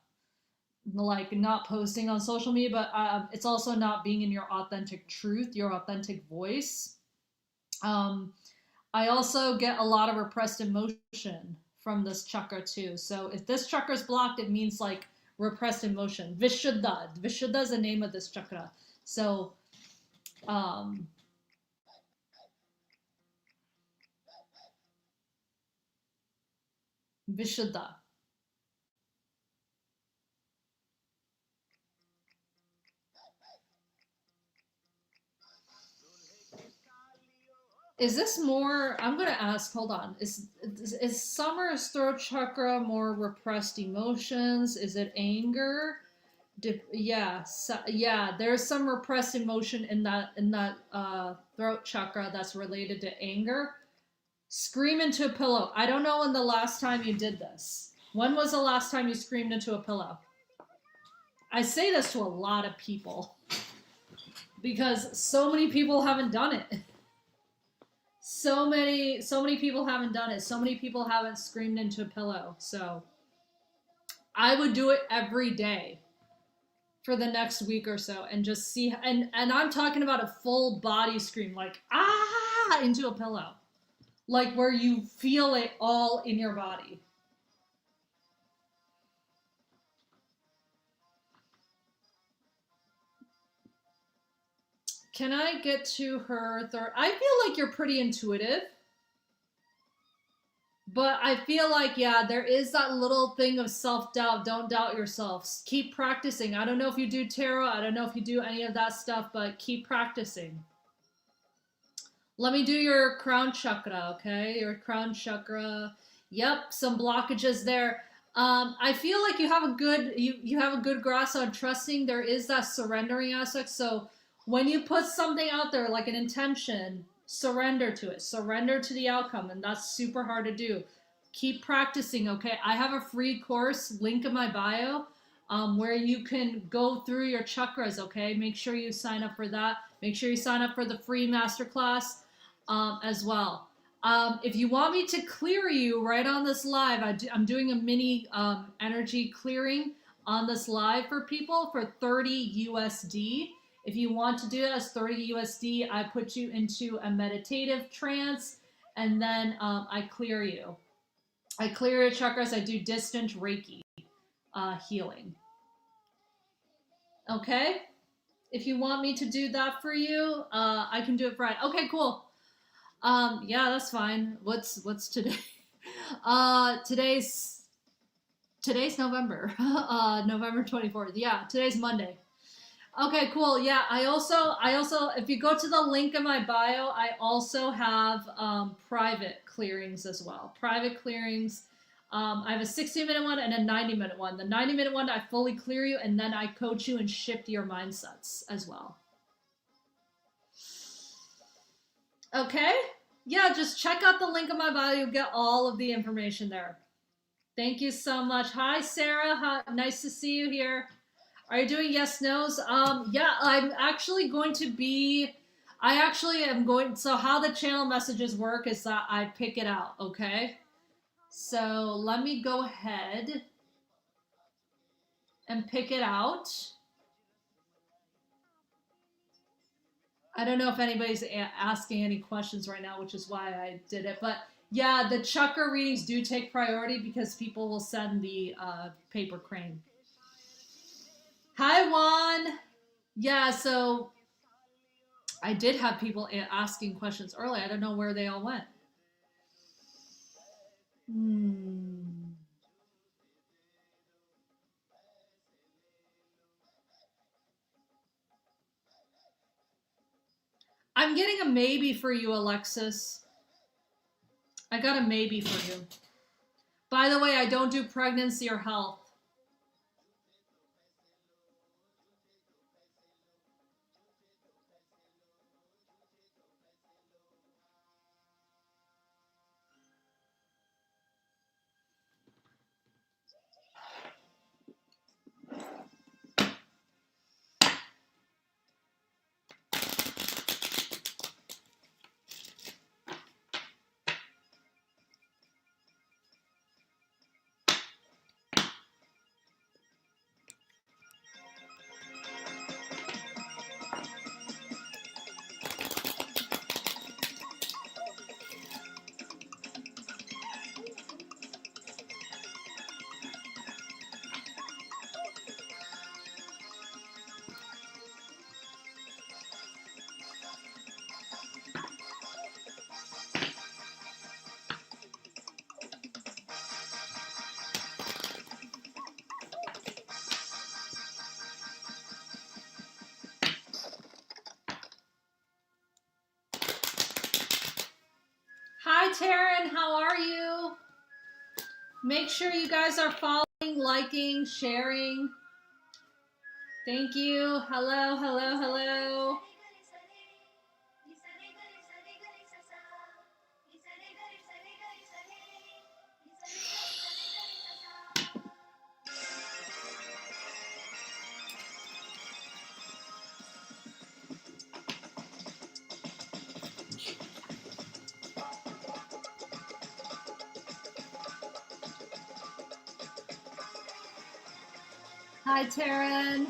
like not posting on social media, but it's also not being in your authentic truth, your authentic voice. I also get a lot of repressed emotion from this chakra too. So if this chakra is blocked, it means like repressed emotion. Vishuddha is the name of this chakra. So Vishuddha. Is this more? I'm gonna ask. Hold on. Is Summer's throat chakra more repressed emotions? Is it anger? Yeah, yeah. There's some repressed emotion in that throat chakra that's related to anger. Scream into a pillow. I don't know when the last time you did this. When was the last time you screamed into a pillow? I say this to a lot of people because so many people haven't done it. So many people haven't done it. So many people haven't screamed into a pillow. So I would do it every day for the next week or so and just see, and I'm talking about a full body scream, like ah, into a pillow, like where you feel it all in your body. Can I get to her third? I feel like you're pretty intuitive. But I feel like, yeah, there is that little thing of self-doubt. Don't doubt yourself. Keep practicing. I don't know if you do tarot. I don't know if you do any of that stuff, but keep practicing. Let me do your crown chakra, okay? Your crown chakra. Yep, some blockages there. I feel like you have a good you have a good grasp on trusting. There is that surrendering aspect. So when you put something out there like an intention, surrender to it. Surrender to the outcome, and that's super hard to do. Keep practicing, okay? I have a free course, link in my bio, where you can go through your chakras, okay? Make sure you sign up for that. Make sure you sign up for the free masterclass as well. If you want me to clear you right on this live, I'm doing a mini energy clearing on this live for people for 30 USD. If you want to do that as 30 USD, I put you into a meditative trance and then I clear you. I clear your chakras. I do distant Reiki healing. Okay? If you want me to do that for you, I can do it Friday. Okay, cool. Yeah, that's fine. What's today? Today's November. November 24th. Yeah, today's Monday. Okay, cool. Yeah, I also, if you go to the link in my bio, I also have private clearings as well. Private clearings. I have a 60-minute one and a 90-minute one. The 90-minute one, I fully clear you, and then I coach you and shift your mindsets as well. Okay? Yeah, just check out the link in my bio. You'll get all of the information there. Thank you so much. Hi, Sarah. Hi, nice to see you here. Are you doing yes, no's? Yeah, I'm actually going to be, I actually am going, so how the channel messages work is that I pick it out, okay? So let me go ahead and pick it out. I don't know if anybody's asking any questions right now, which is why I did it. But yeah, the chakra readings do take priority because people will send the paper crane. Hi, Juan. Yeah, so I did have people asking questions earlier. I don't know where they all went. I'm getting a maybe for you, Alexis. I got a maybe for you. By the way, I don't do pregnancy or health. Hi, Taryn. How are you? Make sure you guys are following, liking, sharing. Thank you. Hello, hello, hello. Hi, Taryn.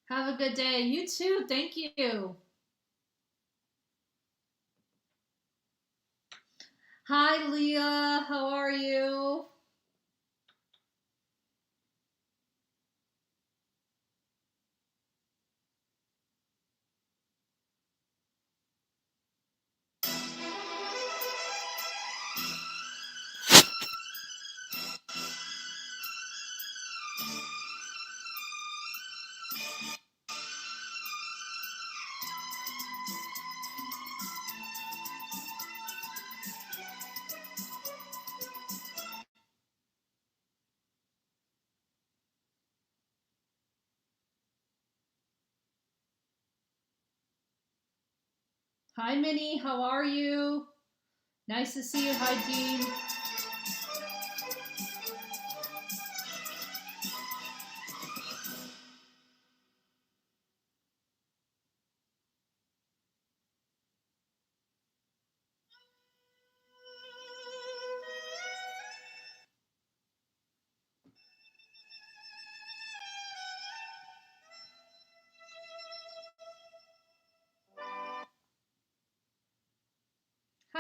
Have a good day. You too. Thank you. Hi, Leah. How are you? Hi, Minnie. How are you? Nice to see you. Hi, Jean.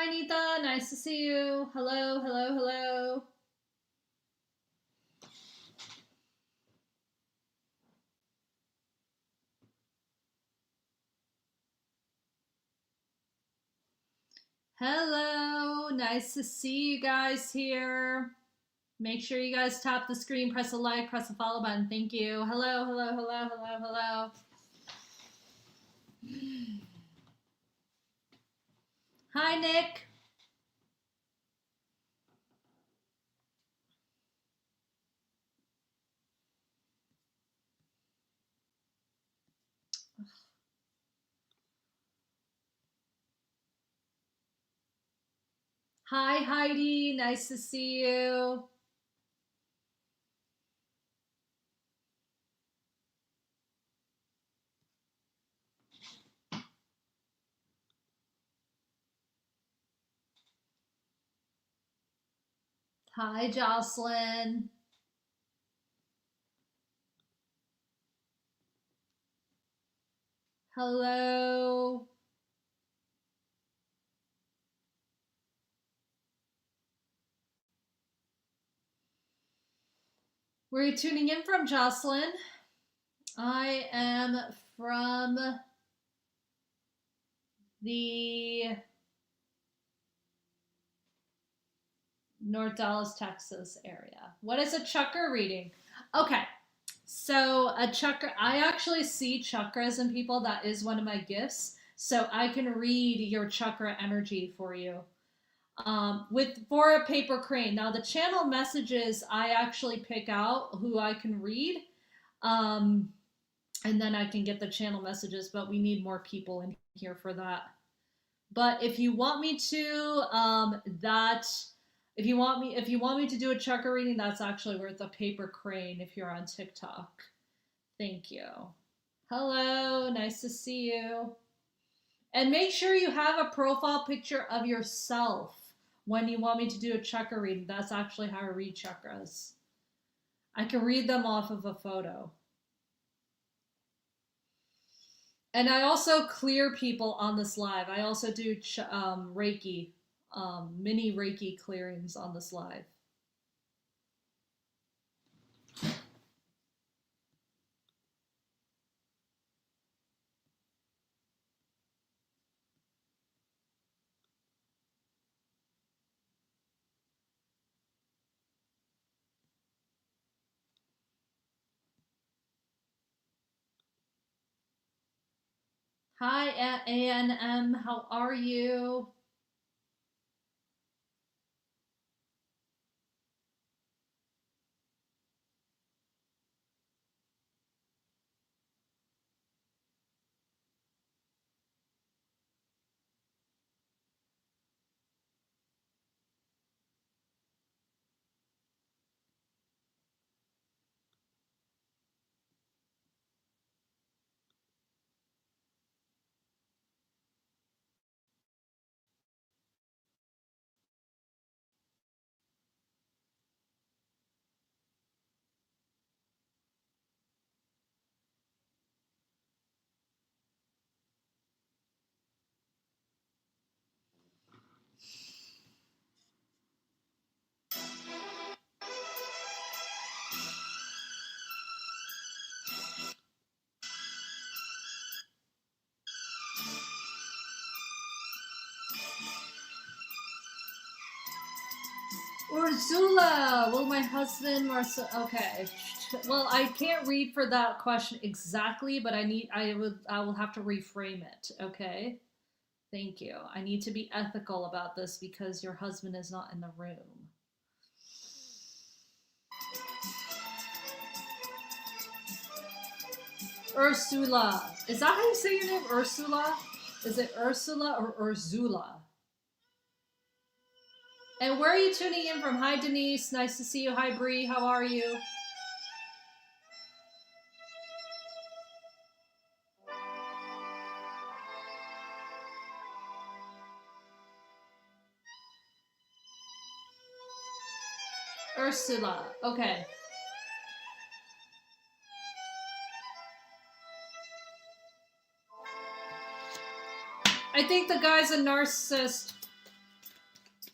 Hi, Nita. Nice to see you. Hello, hello, hello. Hello. Nice to see you guys here. Make sure you guys tap the screen, press a like, press the follow button. Thank you. Hello, hello, hello, hello, hello. Hi, Nick. Hi, Heidi. Nice to see you. Hi, Jocelyn. Hello. Where are you tuning in from, Jocelyn? I am from the North Dallas, Texas area. What is a chakra reading? Okay, so a chakra, I actually see chakras in people. That is one of my gifts. So I can read your chakra energy for you. For a paper crane. Now the channel messages, I actually pick out who I can read. And then I can get the channel messages, but we need more people in here for that. But if you want me to, if you want me to do a chakra reading, that's actually worth a paper crane if you're on TikTok. Thank you. Hello, nice to see you. And make sure you have a profile picture of yourself when you want me to do a chakra reading. That's actually how I read chakras. I can read them off of a photo. And I also clear people on this live. I also do Reiki, mini Reiki clearings on this live. Hi, ANM. How are you? Ursula, will my husband Marcel? Okay, well I can't read for that question exactly, but I will have to reframe it. Okay, thank you. I need to be ethical about this because your husband is not in the room. Ursula, is that how you say your name? Ursula? Is it Ursula or Ursula? And where are you tuning in from? Hi, Denise. Nice to see you. Hi, Bree. How are you? Ursula. Okay. I think the guy's a narcissist.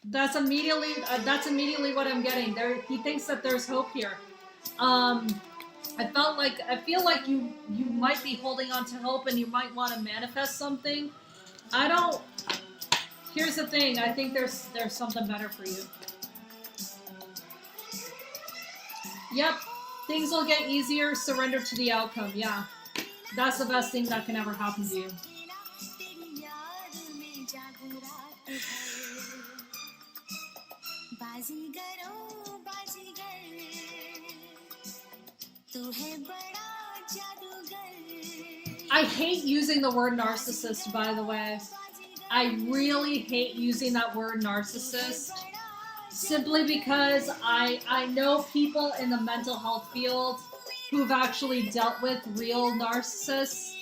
That's immediately what I'm getting. There, he thinks that there's hope here. I feel like you might be holding on to hope, and you might want to manifest something. I don't. Here's the thing. I think there's something better for you. Yep, things will get easier. Surrender to the outcome. Yeah, that's the best thing that can ever happen to you. I hate using the word narcissist, by the way. I really hate using that word narcissist, simply because I know people in the mental health field who've actually dealt with real narcissists,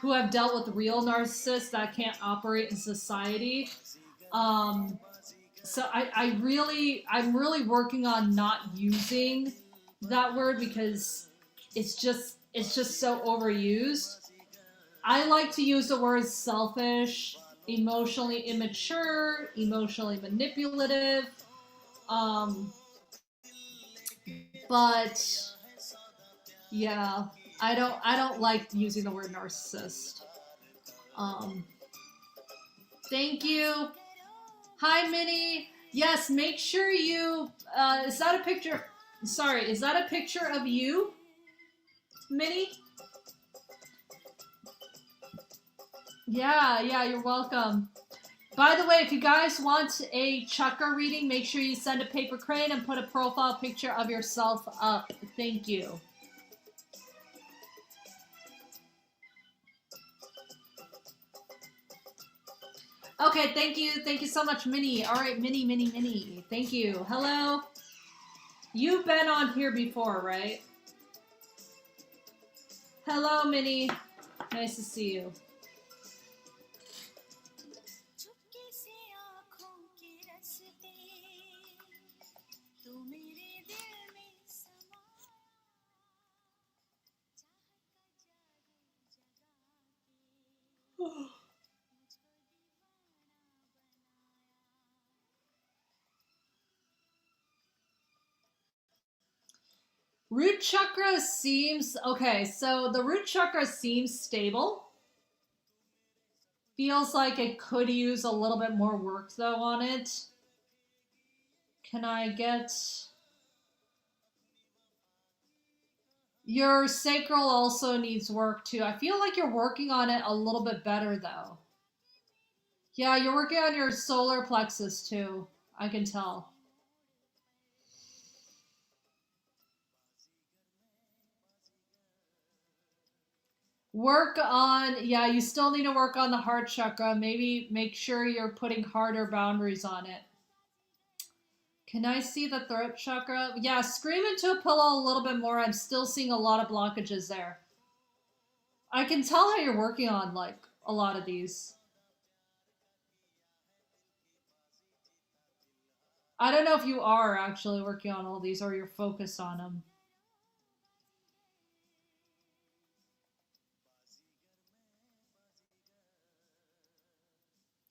who have dealt with real narcissists that can't operate in society. So I'm really working on not using that word because it's just so overused. I like to use the words selfish, emotionally immature, emotionally manipulative. But yeah, I don't like using the word narcissist. Thank you. Hi, Minnie. Yes, make sure you. Is that a picture? Sorry, is that a picture of you, Minnie? Yeah, you're welcome. By the way, if you guys want a chakra reading, make sure you send a paper crane and put a profile picture of yourself up. Thank you. Okay, thank you. Thank you so much, Minnie. All right, Minnie. Thank you. Hello. You've been on here before, right? Hello, Minnie. Nice to see you. Root chakra seems okay. So the root chakra seems stable. Feels like it could use a little bit more work though on it. Can I get your sacral also needs work too. I feel like you're working on it a little bit better though. Yeah, you're working on your solar plexus too. I can tell. Work on, yeah, you still need to work on the heart chakra. Maybe make sure you're putting harder boundaries on it. Can I see the throat chakra? Yeah, scream into a pillow a little bit more. I'm still seeing a lot of blockages there. I can tell how you're working on, like, a lot of these. I don't know if you are actually working on all these or you're focused on them.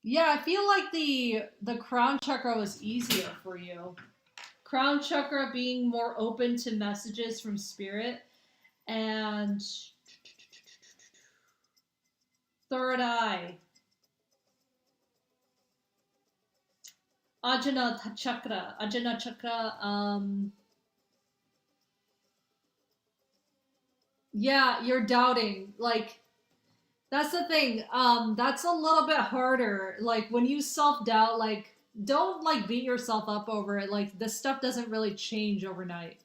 Yeah, I feel like the crown chakra was easier for you. Crown chakra being more open to messages from spirit, and third eye, Ajna chakra. Yeah, you're doubting. Like, that's the thing. That's a little bit harder. Like, when you self doubt, like, don't like beat yourself up over it. Like, this stuff doesn't really change overnight.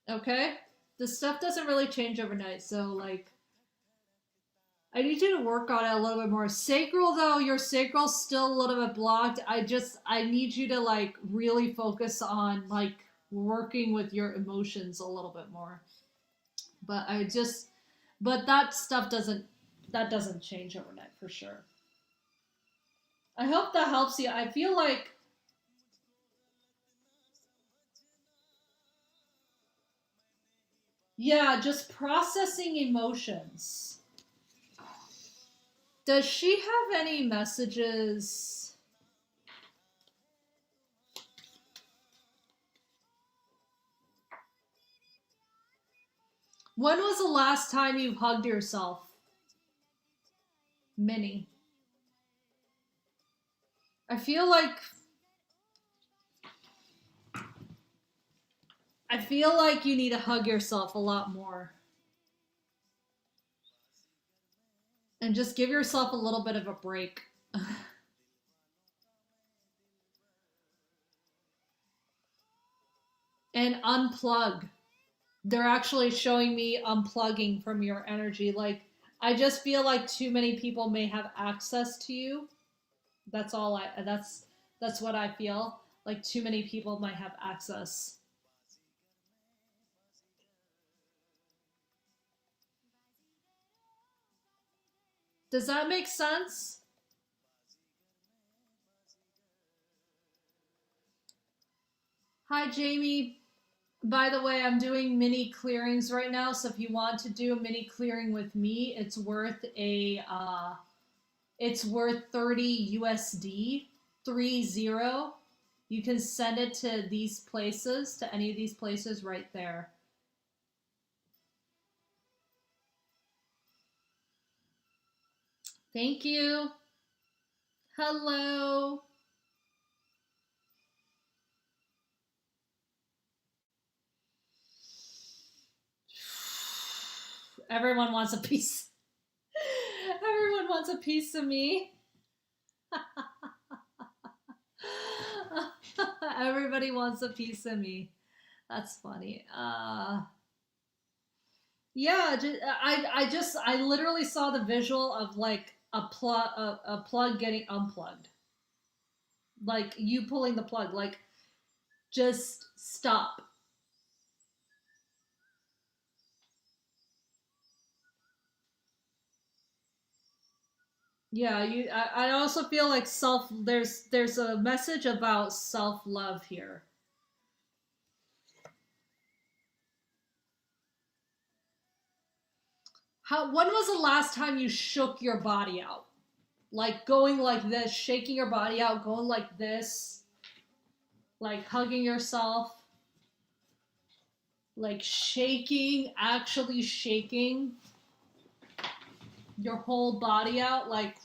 Okay? This stuff doesn't really change overnight. So, like, I need you to work on it a little bit more. Sacral, though, your sacral's still a little bit blocked. I need you to, like, really focus on, like, working with your emotions a little bit more. But but that doesn't change overnight for sure. I hope that helps you. I feel like Yeah, just processing emotions. Does she have any messages? When was the last time you hugged yourself? Minnie. I feel like you need to hug yourself a lot more. And just give yourself a little bit of a break. And unplug. They're actually showing me unplugging from your energy. Like, I just feel like too many people may have access to you. That's what I feel. Like too many people might have access. Does that make sense? Hi, Jamie. By the way, I'm doing mini clearings right now, so if you want to do a mini clearing with me, it's worth 30 USD, 30. You can send it to these places, to any of these places right there. Thank you. Hello. Everyone wants a piece. Everyone wants a piece of me. Everybody wants a piece of me. That's funny. Yeah, I literally saw the visual of like a plug getting unplugged. Like you pulling the plug. Like just stop. Yeah, I also feel like there's a message about self-love here. When was the last time you shook your body out? Like going like this, shaking your body out, going like this, like hugging yourself, like shaking, actually shaking your whole body out. Like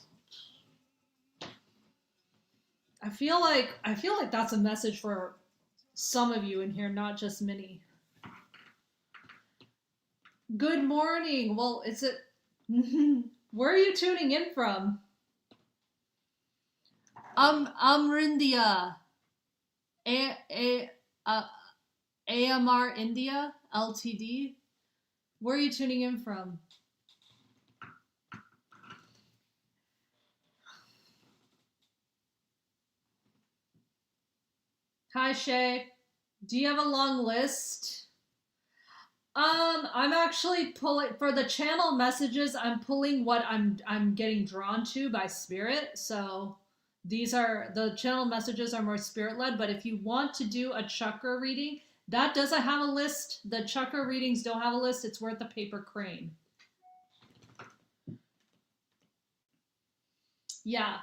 I feel like that's a message for some of you in here, not just Minnie. Good morning. Well, is it where are you tuning in from? Rindia. Uh, AMR India Ltd. Where are you tuning in from? Hi Shay. Do you have a long list? I'm actually pulling for the channel messages. I'm pulling what I'm getting drawn to by spirit. So these are the channel messages are more spirit led. But if you want to do a chakra reading, that doesn't have a list. The chakra readings don't have a list. It's worth a paper crane. Yeah.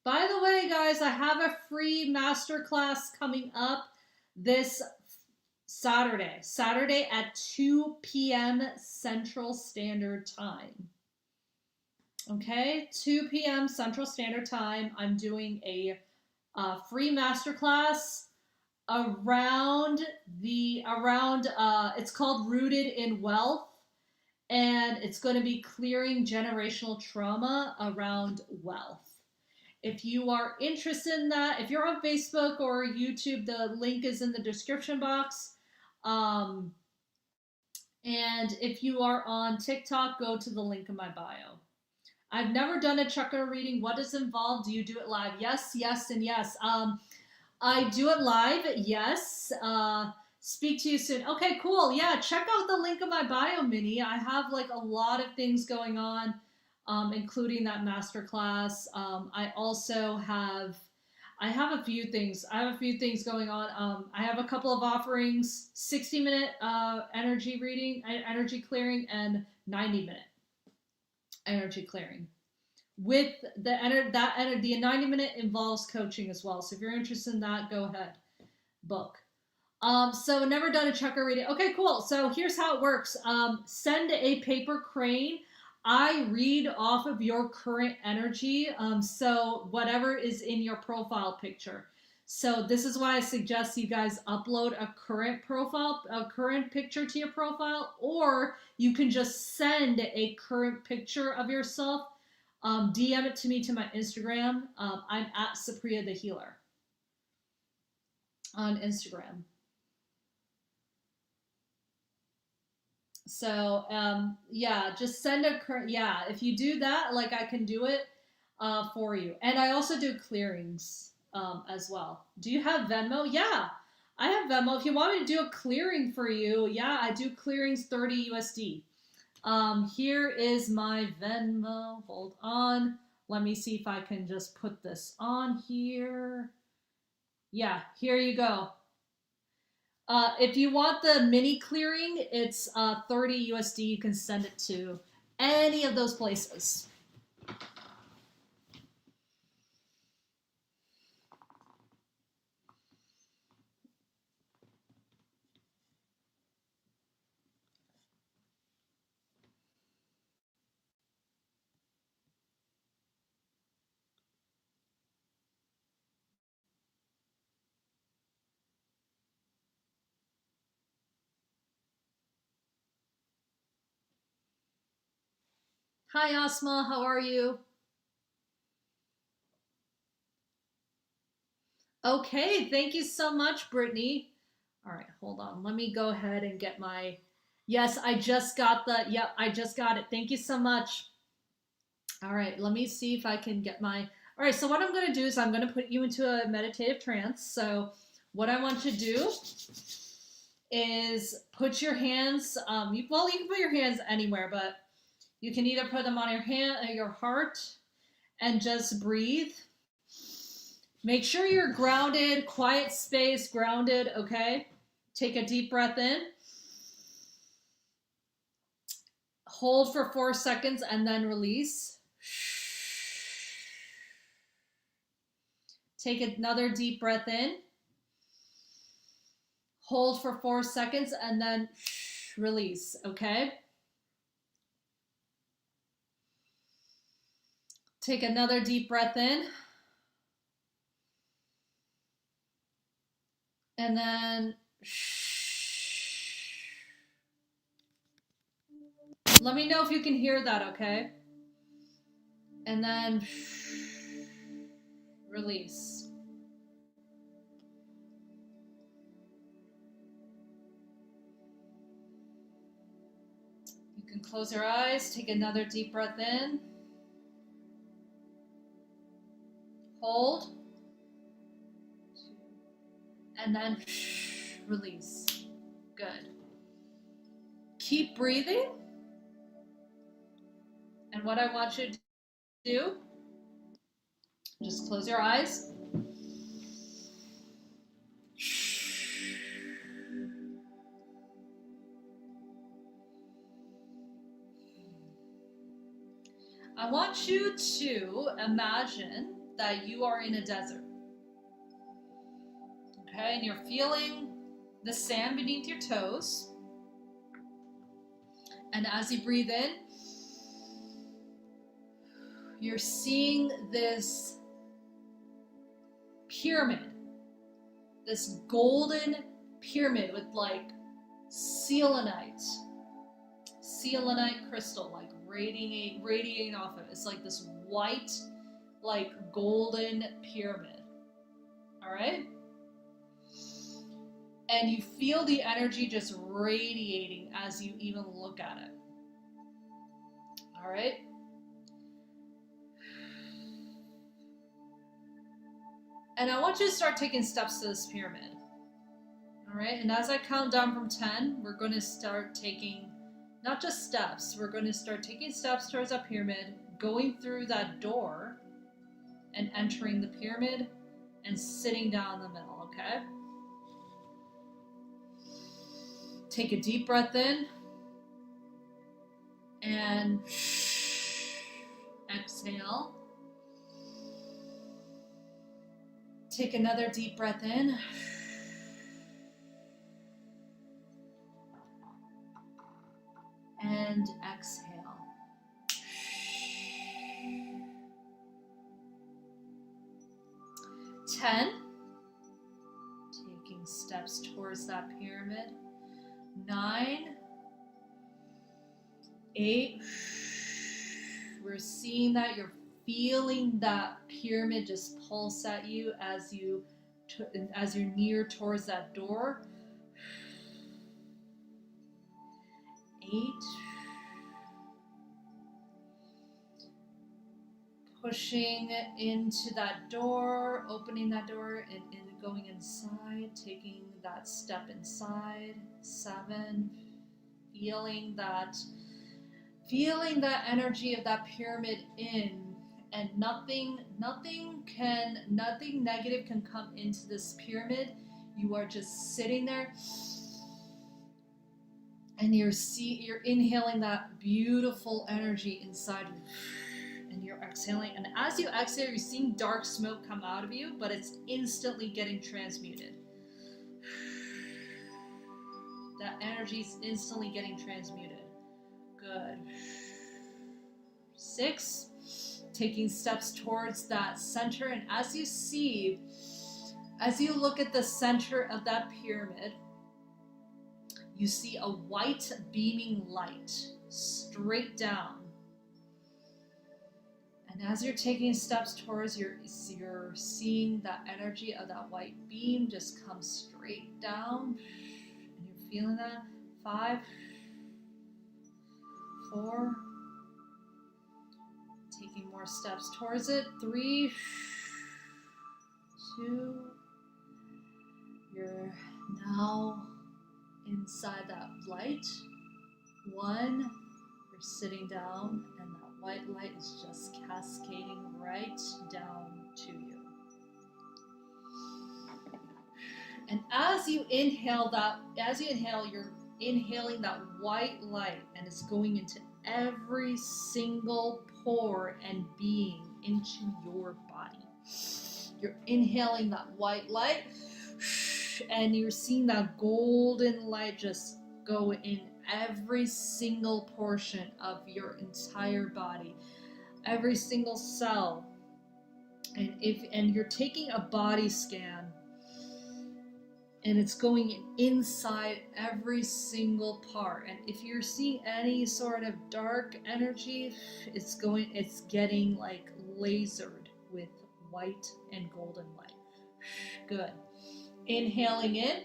By the way, guys, I have a free masterclass coming up this Saturday at 2 p.m. Central Standard Time. Okay, 2 p.m. Central Standard Time. I'm doing a free masterclass around it's called Rooted in Wealth, and it's going to be clearing generational trauma around wealth. If you are interested in that, if you're on Facebook or YouTube, the link is in the description box. Um, and if you are on TikTok, go to the link in my bio. I've never done a chakra reading. What is involved? Do you do it live? Yes, yes, and yes. I do it live. Yes. Speak to you soon. Okay, cool. Yeah, check out the link in my bio, Minnie. I have like a lot of things going on, including that masterclass. I also have I have a few things. I have a few things going on. I have a couple of offerings: 60-minute energy reading, energy clearing, and 90-minute energy clearing. With the the 90-minute involves coaching as well. So if you're interested in that, go ahead, book. So never done a chakra reading. Okay, cool. So here's how it works. Send a paper crane. I read off of your current energy. So whatever is in your profile picture. So this is why I suggest you guys upload a current picture to your profile, or you can just send a current picture of yourself. DM it to me to my Instagram. I'm at Supriya the Healer on Instagram. So yeah, just send a current. Yeah, if you do that, like I can do it for you. And I also do clearings as well. Do you have Venmo? Yeah, I have Venmo. If you want me to do a clearing for you, yeah, I do clearings 30 USD. Here is my Venmo. Hold on. Let me see if I can just put this on here. Yeah, here you go. If you want the mini clearing, it's 30 USD. You can send it to any of those places. Hi, Asma. How are you? Okay, thank you so much, Brittany. All right, hold on. Let me go ahead and get my. Yes, I just got the. Yep, I just got it. Thank you so much. All right, let me see if I can get my. All right, so what I'm going to do is I'm going to put you into a meditative trance. So, what I want you to do is put your hands. You can put your hands anywhere, but you can either put them on your hand or your heart, and just breathe. Make sure you're grounded, quiet space, grounded, okay? Take a deep breath in. Hold for 4 seconds and then release. Take another deep breath in. Hold for 4 seconds and then release, okay? Take another deep breath in. And then let me know if you can hear that, okay? And then release. You can close your eyes, take another deep breath in. Hold. And then release. Good. Keep breathing. And what I want you to do, just close your eyes. I want you to imagine that you are in a desert. Okay, and you're feeling the sand beneath your toes. And as you breathe in, you're seeing this pyramid, this golden pyramid with like selenite crystal, like radiating off of it. It's like this white, like golden pyramid. All right? And you feel the energy just radiating as you even look at it. All right? And I want you to start taking steps to this pyramid. All right? And as I count down from 10, we're going to start taking not just steps, we're going to start taking steps towards that pyramid, going through that door and entering the pyramid and sitting down in the middle, okay? Take a deep breath in and exhale. Take another deep breath in. And exhale. 10. Taking steps towards that pyramid. 9. 8. We're seeing that you're feeling that pyramid just pulse at you as you're near towards that door. 8. Pushing into that door, opening that door and going inside, taking that step inside. 7. Feeling that energy of that pyramid in, and nothing negative can come into this pyramid. You are just sitting there and you're inhaling that beautiful energy inside you, and you're exhaling, and as you exhale you're seeing dark smoke come out of you, but it's instantly getting transmuted. That energy is instantly getting transmuted. Good. 6, taking steps towards that center, and as you look at the center of that pyramid, you see a white beaming light straight down. And as you're taking steps towards, you're seeing that energy of that white beam just come straight down, and you're feeling that. 5, 4, taking more steps towards it. 3, 2, you're now inside that light. 1, you're sitting down, and that white light is just cascading right down to you. And as you inhale, you're inhaling that white light, and it's going into every single pore and being into your body. You're inhaling that white light, and you're seeing that golden light just go in every single portion of your entire body, every single cell. And you're taking a body scan, and it's going inside every single part. And if you're seeing any sort of dark energy, it's getting like lasered with white and golden light. Good. Inhaling in,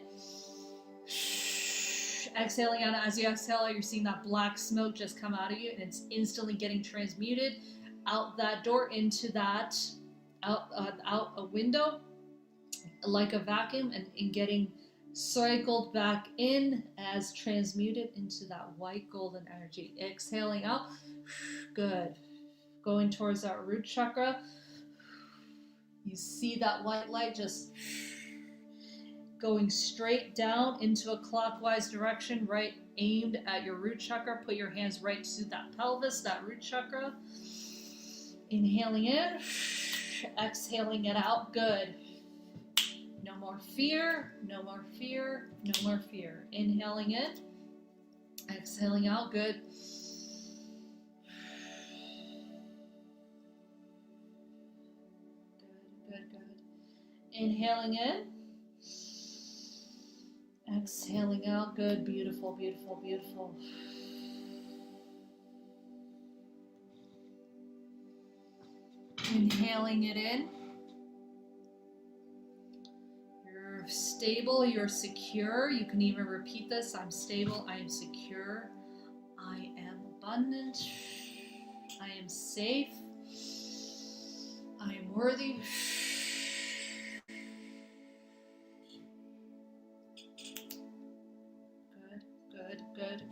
exhaling out. As you exhale, you're seeing that black smoke just come out of you, and it's instantly getting transmuted out that door into that out a window like a vacuum, and getting cycled back in as transmuted into that white golden energy. Exhaling out. Good. Going towards that root chakra. You see that white light just going straight down into a clockwise direction, right aimed at your root chakra. Put your hands right to that pelvis, that root chakra. Inhaling in, exhaling it out. Good. No more fear, no more fear, no more fear. Inhaling in, exhaling out. Good. Good. Inhaling in, exhaling out. Good. Beautiful. Inhaling it in. You're stable, you're secure. You can even repeat this. I'm stable, I am secure. I am abundant. I am safe. I am worthy. Good.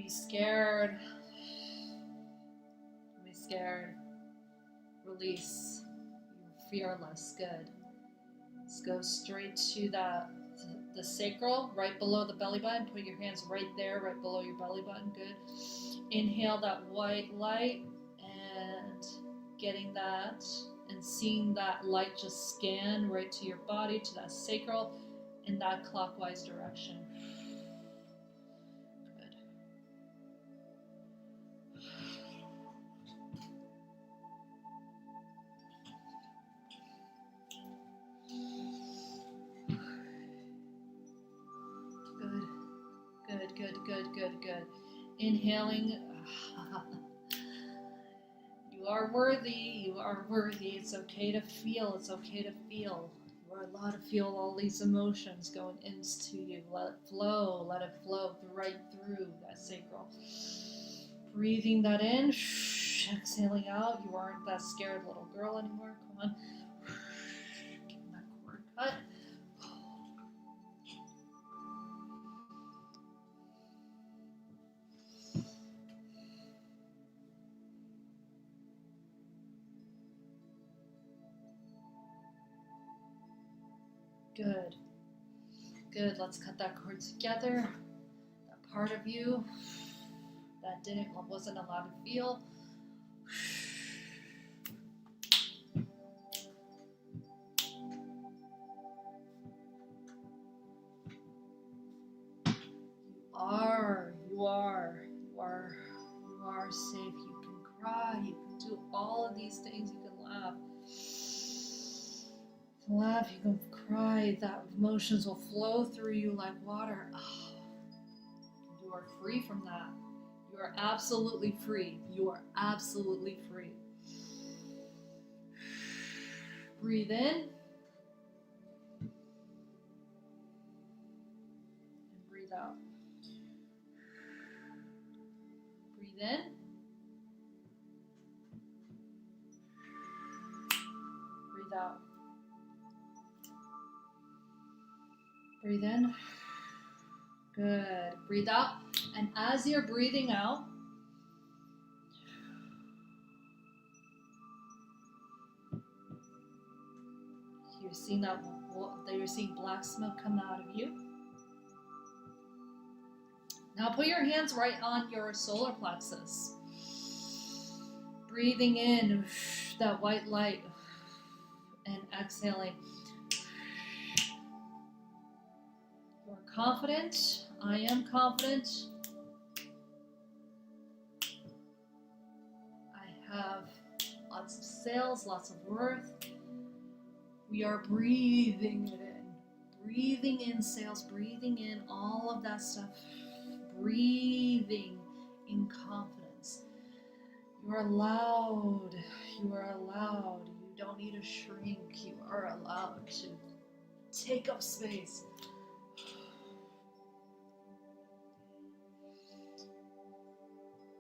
be scared. Don't be scared. Release. You're fearless. Good. Let's go straight to the sacral, right below the belly button. Put your hands right there, right below your belly button. Good. Inhale that white light and getting that and seeing that light just scan right to your body, to that sacral, in that clockwise direction. Good. Good. Inhaling. You are worthy. You are worthy. It's okay to feel. It's okay to feel. You are allowed to feel all these emotions going into you. Let it flow. Let it flow right through that sacral. Breathing that in. Exhaling out. You aren't that scared little girl anymore. Come on. Getting that cord cut. Good. Good. Let's cut that cord together. That part of you that wasn't allowed to feel. You are safe. You can cry. You can do all of these things. You can laugh. You can cry. That emotions will flow through you like water. Oh, you are free from that. You are absolutely free. You are absolutely free. Breathe in. And breathe out. Breathe in. Breathe out. Breathe in. Good. Breathe out. And as you're breathing out, you're seeing black smoke come out of you. Now put your hands right on your solar plexus. Breathing in that white light and exhaling. You're confident. I am confident. I have lots of sales, lots of worth. We are breathing it in. Breathing in sales, breathing in all of that stuff. Breathing in confidence. You are allowed. You are allowed. You don't need to shrink. You are allowed to take up space.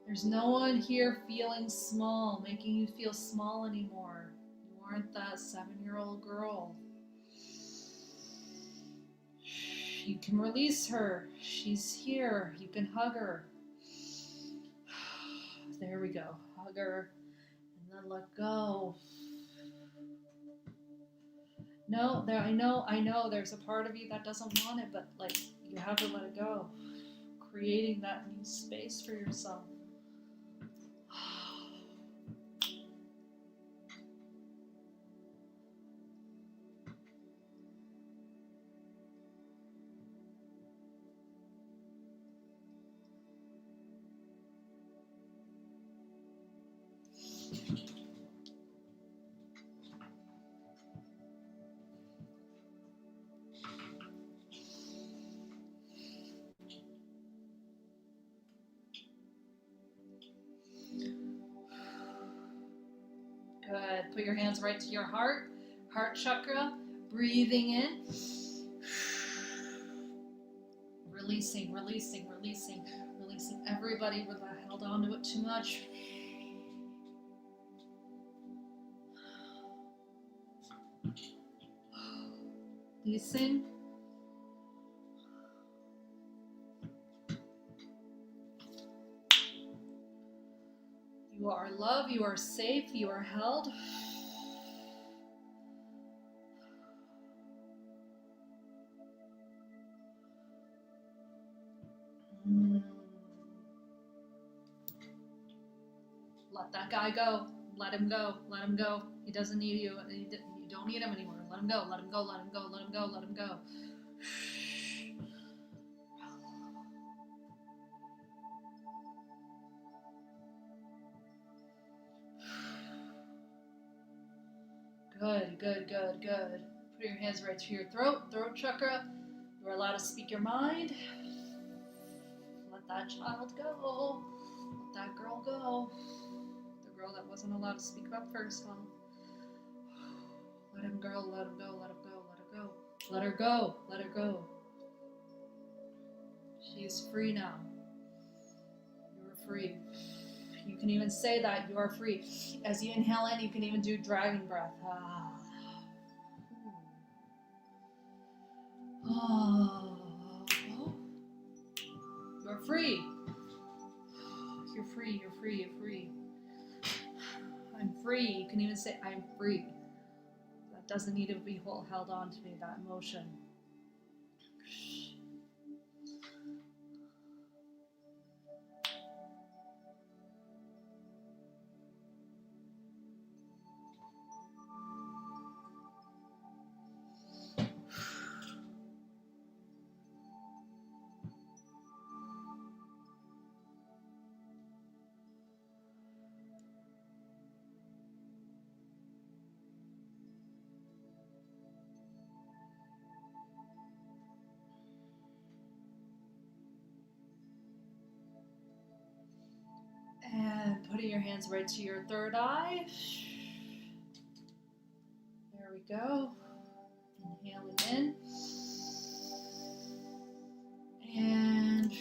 There's no one here feeling small, making you feel small anymore. You aren't that 7-year-old girl. You can release her. She's here. You can hug her. There we go. Hug her and then let go. No, I know there's a part of you that doesn't want it, but like you have to let it go. Creating that new space for yourself. Good. Put your hands right to your heart chakra. Breathing in. Releasing everybody that held on to it too much. Releasing. loved, you are safe, you are held. Let that guy go. Let him go. Let him go. He doesn't need you. You don't need him anymore. Let him go. Let him go. Let him go. Let him go. Let him go. Good, good, good, good. Put your hands right to your throat chakra. You're allowed to speak your mind. Let that child go. Let that girl go. The girl that wasn't allowed to speak up first, huh? Let him go, let him go, let him go, let her go. Let her go, let her go. She is free now. You are free. You can even say that you are free. As you inhale in, you can even do dragon breath. You're free. You're free, you're free, you're free. I'm free. You can even say, I'm free. That doesn't need to be held on to me, that emotion. And putting your hands right to your third eye. There we go. Inhaling in. And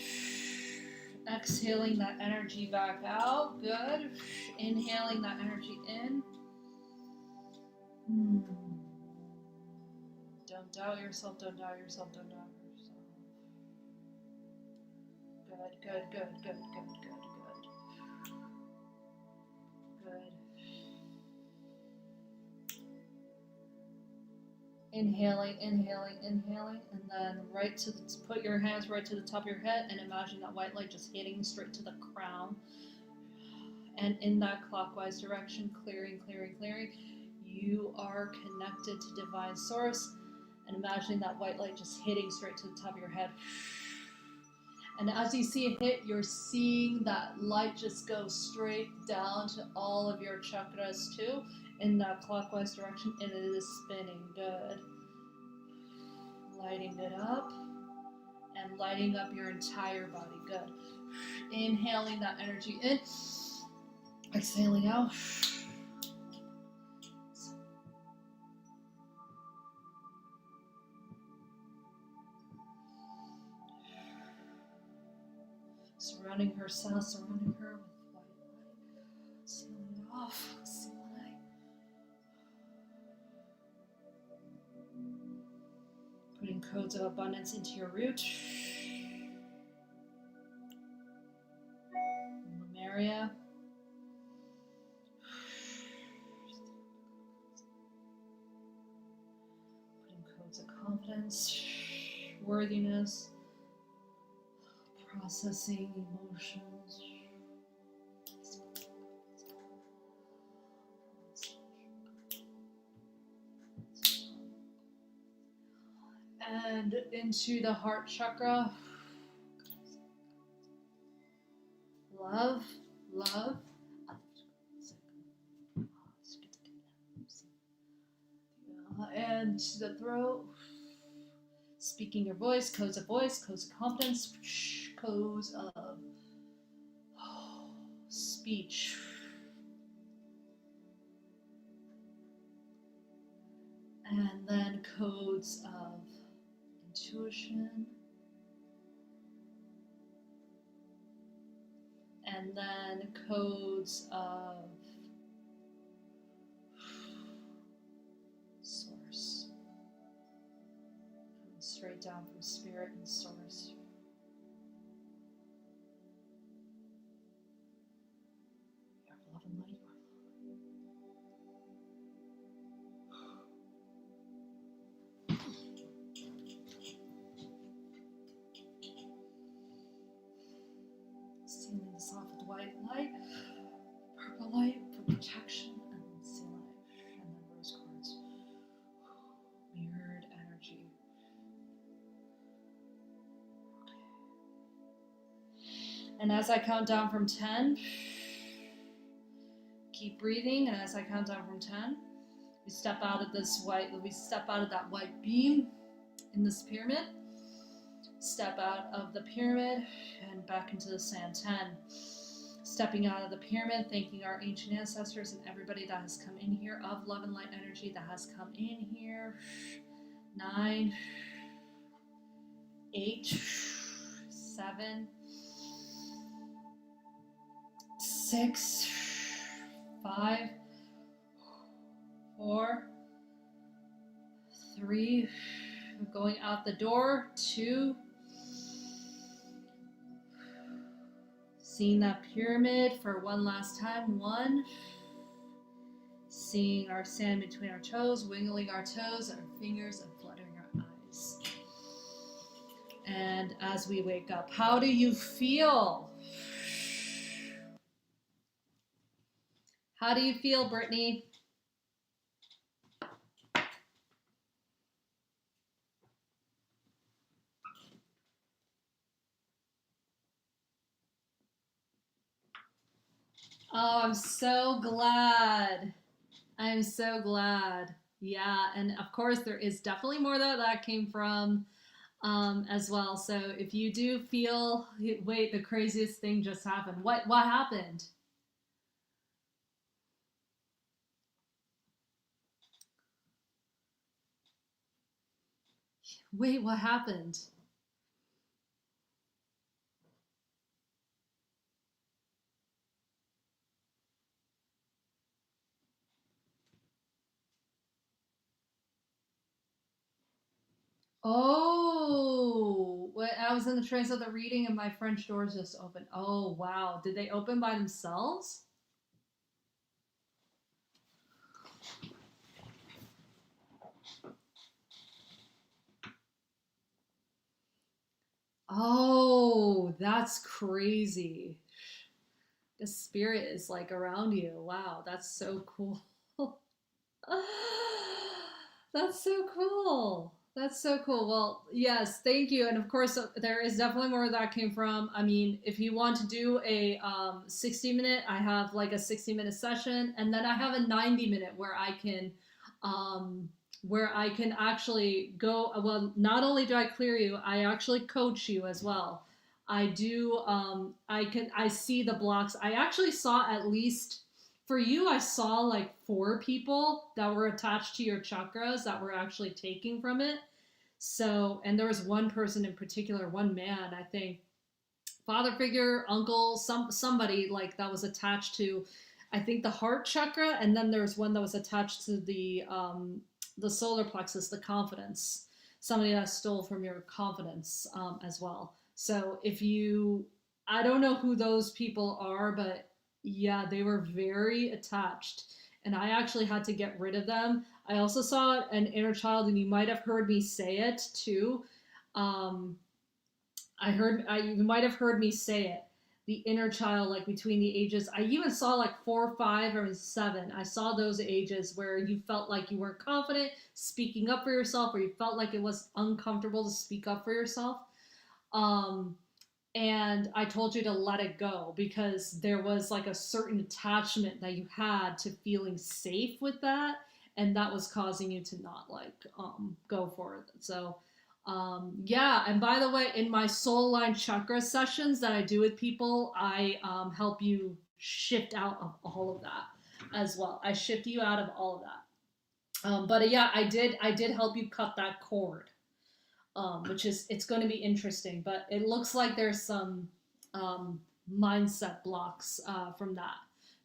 exhaling that energy back out. Good. Inhaling that energy in. Don't doubt yourself, don't doubt yourself, don't doubt yourself. Good, good, good, good, good, good, good. Good. Inhaling, inhaling, inhaling, and then put your hands right to the top of your head and imagine that white light just hitting straight to the crown. And in that clockwise direction, clearing, clearing, clearing, you are connected to divine source. And imagining that white light just hitting straight to the top of your head. And as you see it hit, you're seeing that light just go straight down to all of your chakras too, in that clockwise direction, and it is spinning. Good. Lighting it up, and lighting up your entire body. Good. Inhaling that energy in, exhaling out. Surrounding her with white light. Sealing it off. Sealing. Putting codes of abundance into your root. Lemuria. Putting codes of confidence, worthiness. Processing emotions. And into the heart chakra. Love, love. And to the throat. Speaking your voice, codes of confidence, codes of speech. And then codes of intuition. And then codes of source. Coming straight down from spirit and source. Love and light. white light, purple light for protection, and then sea light, and then rose quartz. Mirrored energy. And as I count down from 10, keep breathing, and as I count down from 10, we step out of that white beam in this pyramid. Step out of the pyramid and back into the sand. 10. Stepping out of the pyramid, thanking our ancient ancestors and everybody that has come in here of love and light energy that has come in here. 9, 8, 7, 6, 5, 4, 3, going out the door, 2, seeing that pyramid for one last time, 1, seeing our sand between our toes, wiggling our toes, our fingers, and fluttering our eyes. And as we wake up, how do you feel? How do you feel, Brittany? Oh, I'm so glad. I'm so glad. Yeah, and of course there is definitely more that came from as well. So if you do feel, wait, the craziest thing just happened. What happened? Wait, what happened? Oh, I was in the trance of the reading and my French doors just opened. Oh, wow. Did they open by themselves? Oh, that's crazy. The spirit is like around you. Wow, that's so cool. That's so cool. That's so cool. Well, yes, thank you. And of course, there is definitely more where that came from. I mean, if you want to do a 60-minute, I have like a 60-minute session, and then I have a 90-minute where I can actually go. Well, not only do I clear you, I actually coach you as well. I do. I see the blocks. I actually saw at least for you, I saw like 4 people that were attached to your chakras that were actually taking from it. So, and there was one person in particular, one man, I think, father figure, uncle, somebody like that was attached to, I think, the heart chakra, and then there's one that was attached to the solar plexus, the confidence. Somebody that stole from your confidence as well. So if you, I don't know who those people are, but yeah, they were very attached. And I actually had to get rid of them. I also saw an inner child, and you might have heard me say it too. Um, you might have heard me say it. The inner child, like between the ages, I even saw like 4, 5, or 7. I saw those ages where you felt like you weren't confident speaking up for yourself, or you felt like it was uncomfortable to speak up for yourself. Um, and I told you to let it go because there was like a certain attachment that you had to feeling safe with that, and that was causing you to not like go for it. So yeah, and by the way, in my soul line chakra sessions that I do with people, I help you shift out of all of that as well. I shift you out of all of that. But yeah, I did help you cut that cord, which is, it's going to be interesting. But it looks like there's some mindset blocks from that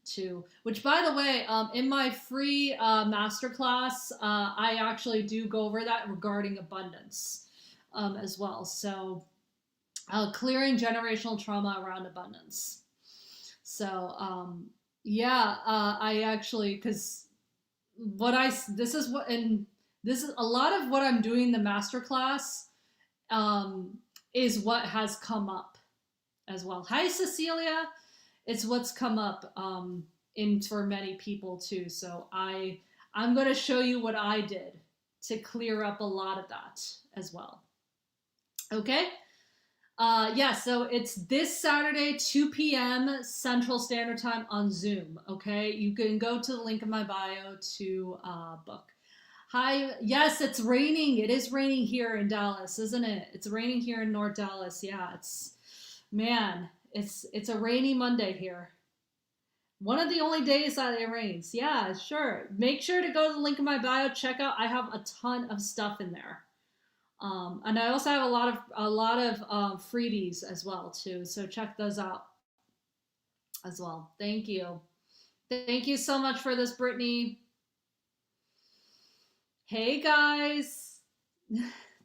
too. Which, by the way, in my free masterclass, I actually do go over that regarding abundance as well. So clearing generational trauma around abundance. So yeah, I actually, because this is a lot of what I'm doing in the masterclass is what has come up as well. Hi, Cecilia. it's what's come up in for many people too. So I'm going to show you what I did to clear up a lot of that as well. Okay? Yeah, so it's this Saturday, 2 p.m. Central Standard Time on Zoom. Okay? You can go to the link in my bio to book. Hi, yes, it's raining. It is raining here in Dallas, isn't it? It's raining here in North Dallas. Yeah, it's a rainy Monday here. One of the only days that it rains. Yeah, sure. Make sure to go to the link in my bio. Check out. I have a ton of stuff in there, and I also have a lot of freebies as well too. So check those out as well. Thank you. Thank you so much for this, Brittany. Hey guys.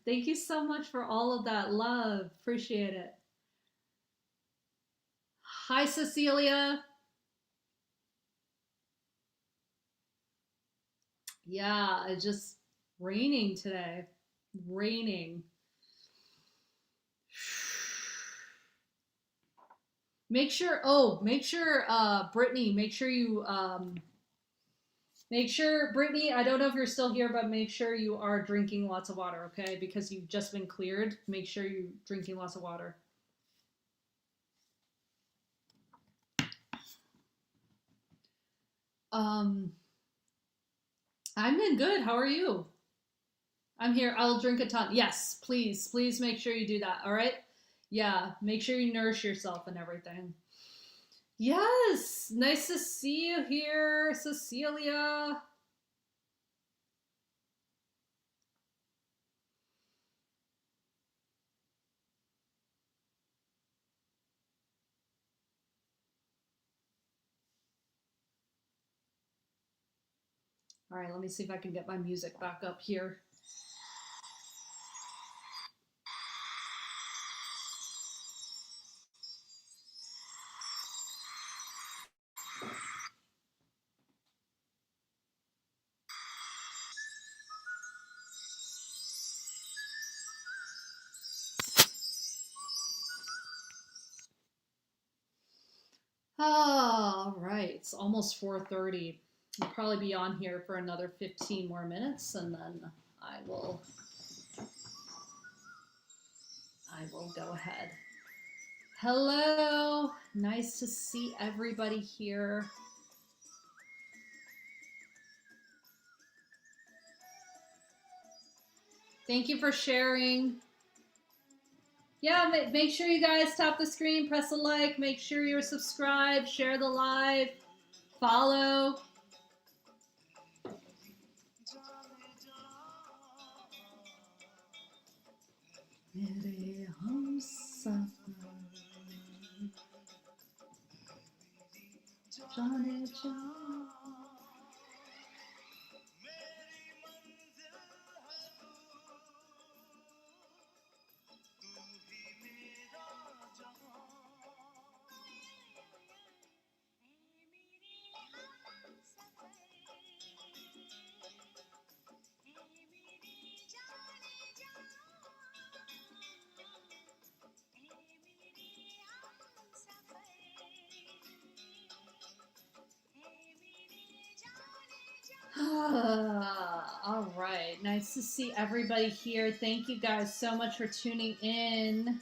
Thank you so much for all of that love. Appreciate it. Hi, Cecilia. Yeah, it's just raining today. Raining. Make sure, Brittany, Brittany, I don't know if you're still here, but make sure you are drinking lots of water, okay? Because you've just been cleared. Make sure you're drinking lots of water. I'm been good. How are you? I'm here. I'll drink a ton. Yes, please. Please make sure you do that, all right? Yeah, make sure you nourish yourself and everything. Yes, nice to see you here, Cecilia. All right, let me see if I can get my music back up here. All right, it's almost 4:30. I'll probably be on here for another 15 more minutes, and then I will go ahead. Hello, nice to see everybody here. Thank you for sharing. Yeah, make sure you guys tap the screen, press a like, make sure you're subscribed, share the live, follow. All right, nice to see everybody here. Thank you guys so much for tuning in.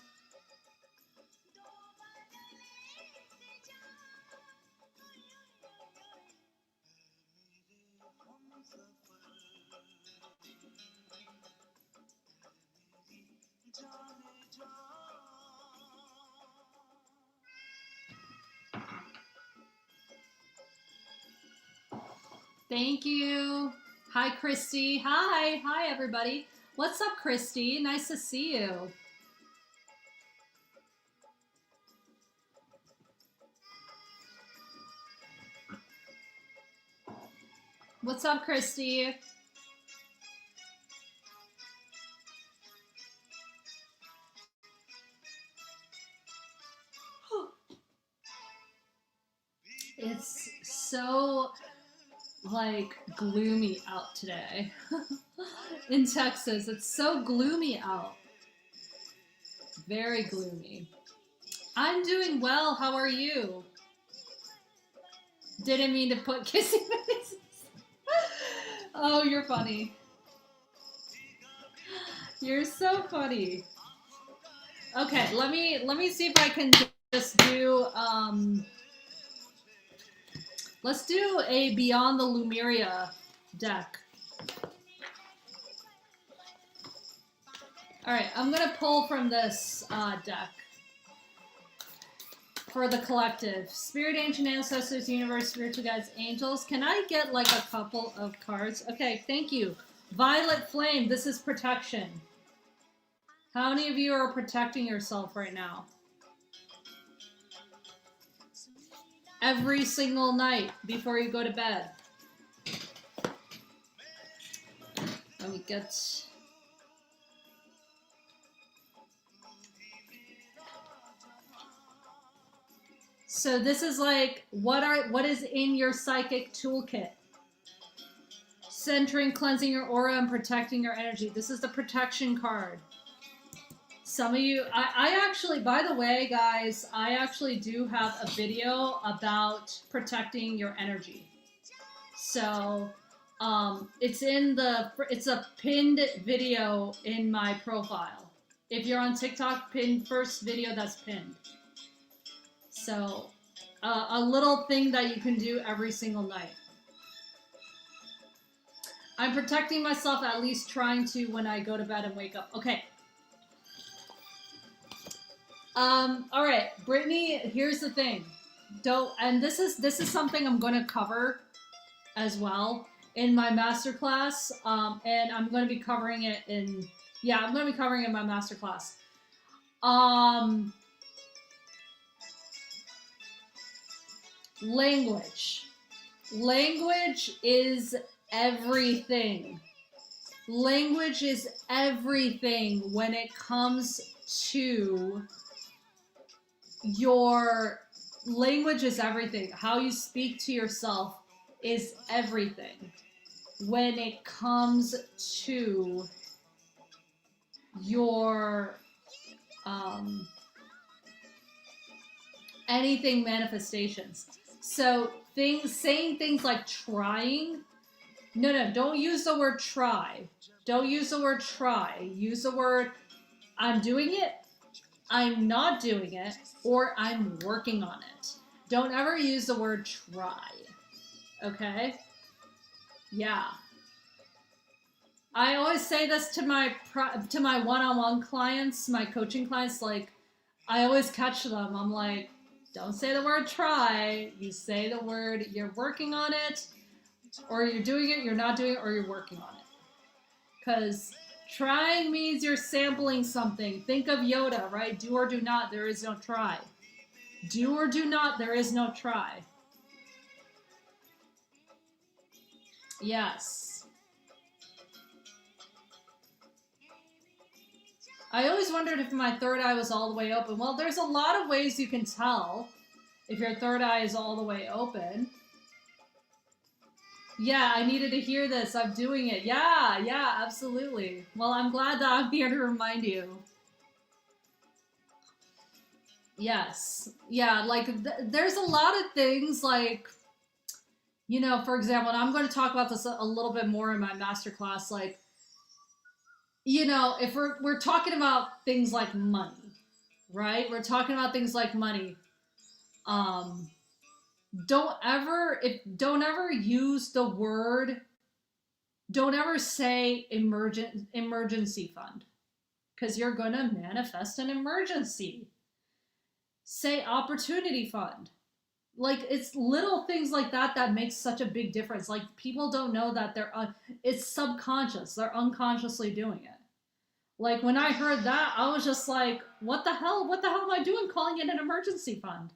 Thank you. Hi, Christy. Hi, everybody. What's up, Christy? Nice to see you. What's up, Christy? It's so like gloomy out today in Texas. It's so gloomy out. Very gloomy. I'm doing well. How are you? Didn't mean to put kissing faces. Oh, you're funny. You're so funny. Okay, let me see if I can just do let's do a Beyond the Lumeria deck. All right, I'm gonna pull from this deck for the collective. Spirit, ancient ancestors, universe, spiritual guides, angels. Can I get like a couple of cards? Okay, thank you. Violet Flame, this is protection. How many of you are protecting yourself right now? Every single night before you go to bed. Let me get... So this is like, what is in your psychic toolkit? Centering, cleansing your aura, and protecting your energy. This is the protection card. Some of you, I actually, by the way, guys, I actually do have a video about protecting your energy. So, it's a pinned video in my profile. If you're on TikTok, first video that's pinned. So, a little thing that you can do every single night. I'm protecting myself, at least trying to, when I go to bed and wake up. Okay. All right, Brittany, here's the thing. And this is something I'm going to cover as well in my masterclass. And I'm going to be covering it in, I'm going to be covering it in my masterclass. Language. Language is everything. Language is everything when it comes to your language is everything. How you speak to yourself is everything when it comes to your anything manifestations. So saying things like trying. No, don't use the word try. Don't use the word try. Use the word I'm doing it, I'm not doing it, or I'm working on it. Don't ever use the word try. Okay? Yeah. I always say this to my one-on-one clients, my coaching clients, like, I always catch them. I'm like, don't say the word try. You say the word you're working on it, or you're doing it, you're not doing it, or you're working on it. Because trying means you're sampling something. Think of Yoda, right? Do or do not, there is no try. Do or do not, there is no try. Yes. I always wondered if my third eye was all the way open. Well, there's a lot of ways you can tell if your third eye is all the way open. Yeah, I needed to hear this. I'm doing it. Yeah, absolutely. Well, I'm glad that I'm here to remind you. Yes. Yeah, like there's a lot of things like, you know, for example, and I'm going to talk about this a little bit more in my masterclass, like, you know, if we're talking about things like money, right? We're talking about things like money. Don't ever say emergency fund, because you're going to manifest an emergency. Say opportunity fund. Like, it's little things like that that makes such a big difference. Like, people don't know that it's subconscious. They're unconsciously doing it. Like, when I heard that, I was just like, what the hell? What the hell am I doing calling it an emergency fund?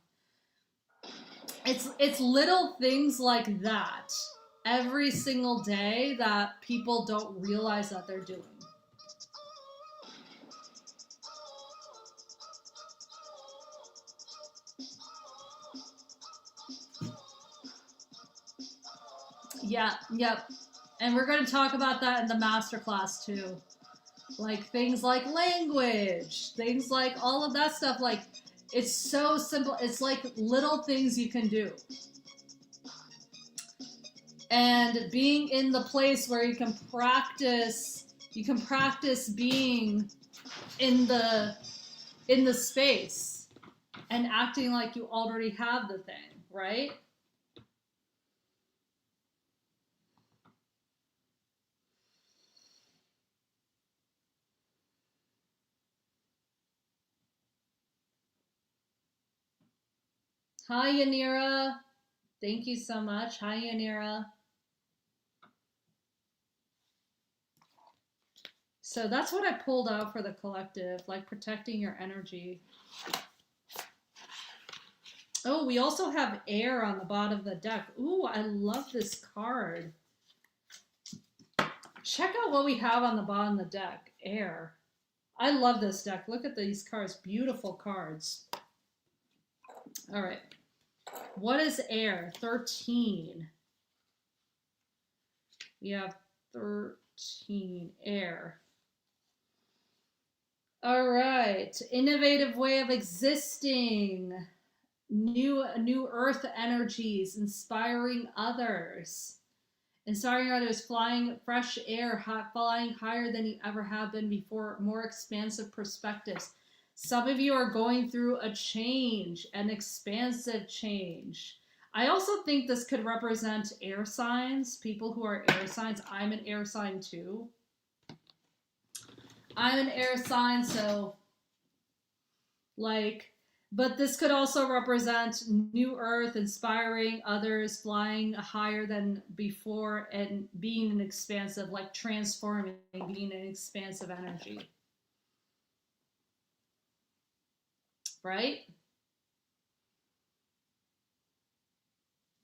It's little things like that every single day that people don't realize that they're doing. Yeah, yep. And we're going to talk about that in the masterclass too. Like things like language, things like all of that stuff. Like, it's so simple. It's like little things you can do. and being in the place where you can practice being in the space and acting like you already have the thing, right? Hi, Yanira. Thank you so much. Hi, Yanira. So that's what I pulled out for the collective, like protecting your energy. Oh, we also have air on the bottom of the deck. Ooh, I love this card. Check out what we have on the bottom of the deck. Air. I love this deck. Look at these cards. Beautiful cards. All right. What is air? 13. We have 13. Air. All right. Innovative way of existing. New earth energies. Inspiring others. Inspiring others, flying fresh air, flying higher than you ever have been before, more expansive perspectives. Some of you are going through a change, an expansive change. I also think this could represent air signs, people who are air signs. I'm an air sign too. I'm an air sign, so like, but this could also represent new earth, inspiring others, flying higher than before, and being an expansive, like transforming, being an expansive energy. Right?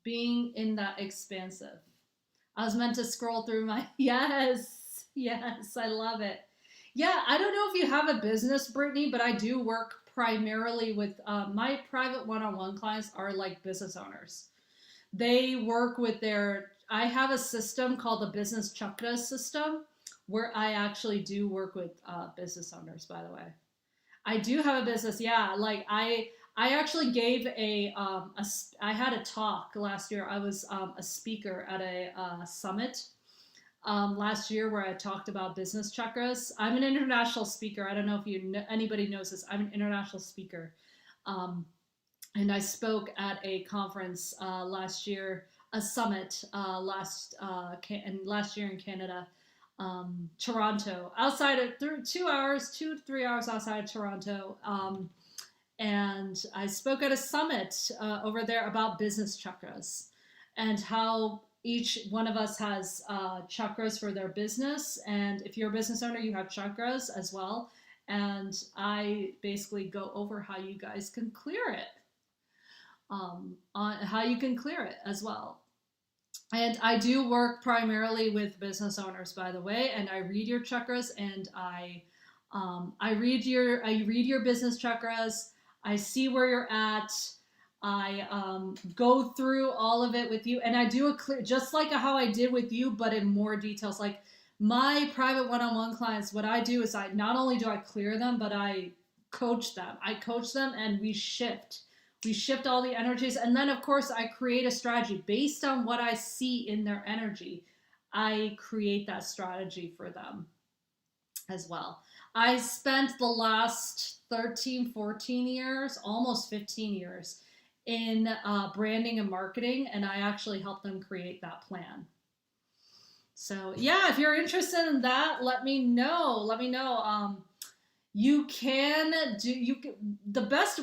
Being in that expansive. I was meant to scroll through my, yes, I love it. Yeah, I don't know if you have a business, Brittany, but I do work primarily with my private one-on-one clients are like business owners. They work with I have a system called the business chakra system where I actually do work with business owners, by the way. I do have a business. Yeah, like I actually gave I had a talk last year. I was a speaker at a summit last year where I talked about business chakras. I'm an international speaker. I don't know if anybody knows this. I'm an international speaker. And I spoke at a conference last year, a summit last year in Canada, Toronto, outside of 2 to 3 hours outside of Toronto. And I spoke at a summit over there about business chakras and how each one of us has chakras for their business. And if you're a business owner, you have chakras as well. And I basically go over how you guys can clear it, on how you can clear it as well. And I do work primarily with business owners, by the way, and I read your chakras, and I read your business chakras. I see where you're at. I go through all of it with you, and I do a clear, just like how I did with you, but in more details. Like my private one-on-one clients, what I do is I not only do I clear them, but I coach them. I coach them, and we shift. We shift all the energies, and then of course I create a strategy based on what I see in their energy. I create that strategy for them as well. I spent the last 13, 14 years, almost 15 years in branding and marketing, and I actually helped them create that plan. So yeah, if you're interested in that, let me know. Let me know. You can do the best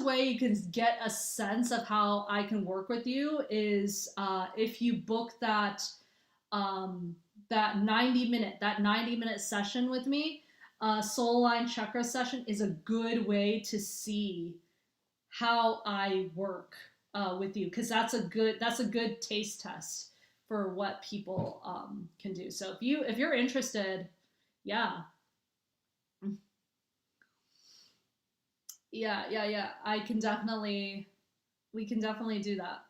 way you can get a sense of how I can work with you is if you book that 90-minute session with me. Soul line chakra session is a good way to see how I work with you, because that's a good taste test for what people can do. So if you're interested, yeah. Yeah. We can definitely do that.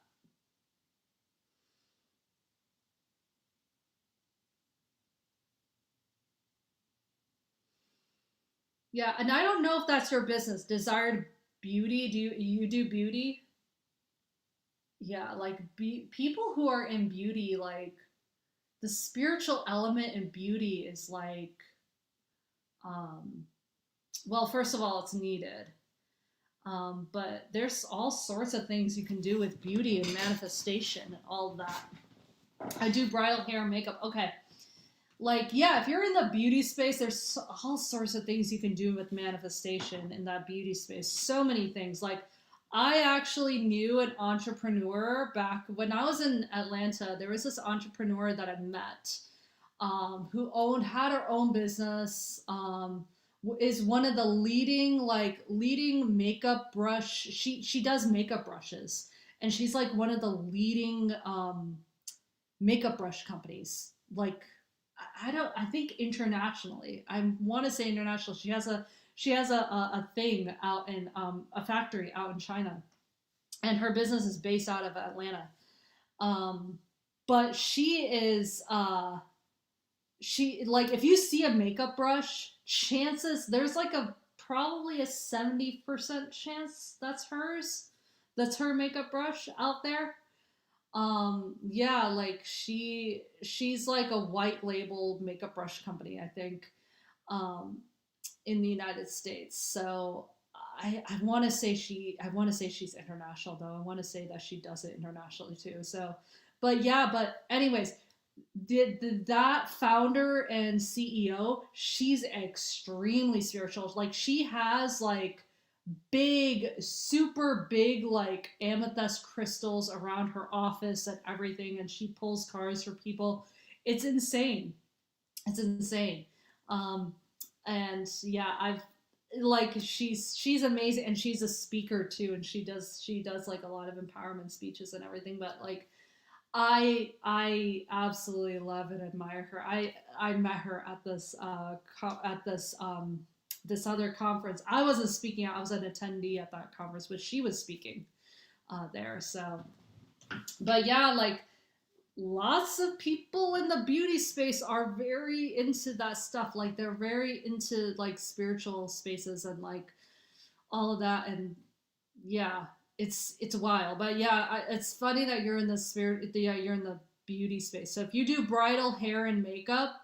Yeah, and I don't know if that's your business. Desired beauty. Do you do beauty? yeah, like people who are in beauty, like the spiritual element in beauty is like, um, well, first of all, it's needed. But there's all sorts of things you can do with beauty and manifestation and all of that. I do bridal hair and makeup. Okay. Like, yeah, if you're in the beauty space, there's all sorts of things you can do with manifestation in that beauty space. So many things. Like, I actually knew an entrepreneur back when I was in Atlanta. There was this entrepreneur that I met, who had her own business, is one of the leading makeup brush. She does makeup brushes, and she's like one of the leading makeup brush companies. Like, I think internationally. I want to say international. She has a thing out in a factory out in China, and her business is based out of Atlanta. Um, but she, like, if you see a makeup brush, chances there's like a probably a 70% chance that's hers. That's her makeup brush out there. Yeah, like she's like a white label makeup brush company, I think, um in the United States. So I want to say she's international, though. I want to say that she does it internationally too. So, but yeah, but anyways, that founder and CEO, she's extremely spiritual. Like, she has like super big, like amethyst crystals around her office and everything, and she pulls cards for people. It's insane. It's insane. Um, and yeah, I've like she's amazing, and she's a speaker too, and she does like a lot of empowerment speeches and everything. But like, I absolutely love and admire her. I met her at this other conference. I wasn't speaking. I was an attendee at that conference, but she was speaking there. So, but yeah, like lots of people in the beauty space are very into that stuff. Like, they're very into like spiritual spaces and like all of that. And yeah, it's wild. But yeah, it's funny that you're in the spirit. Yeah, you're in the beauty space. So if you do bridal hair and makeup,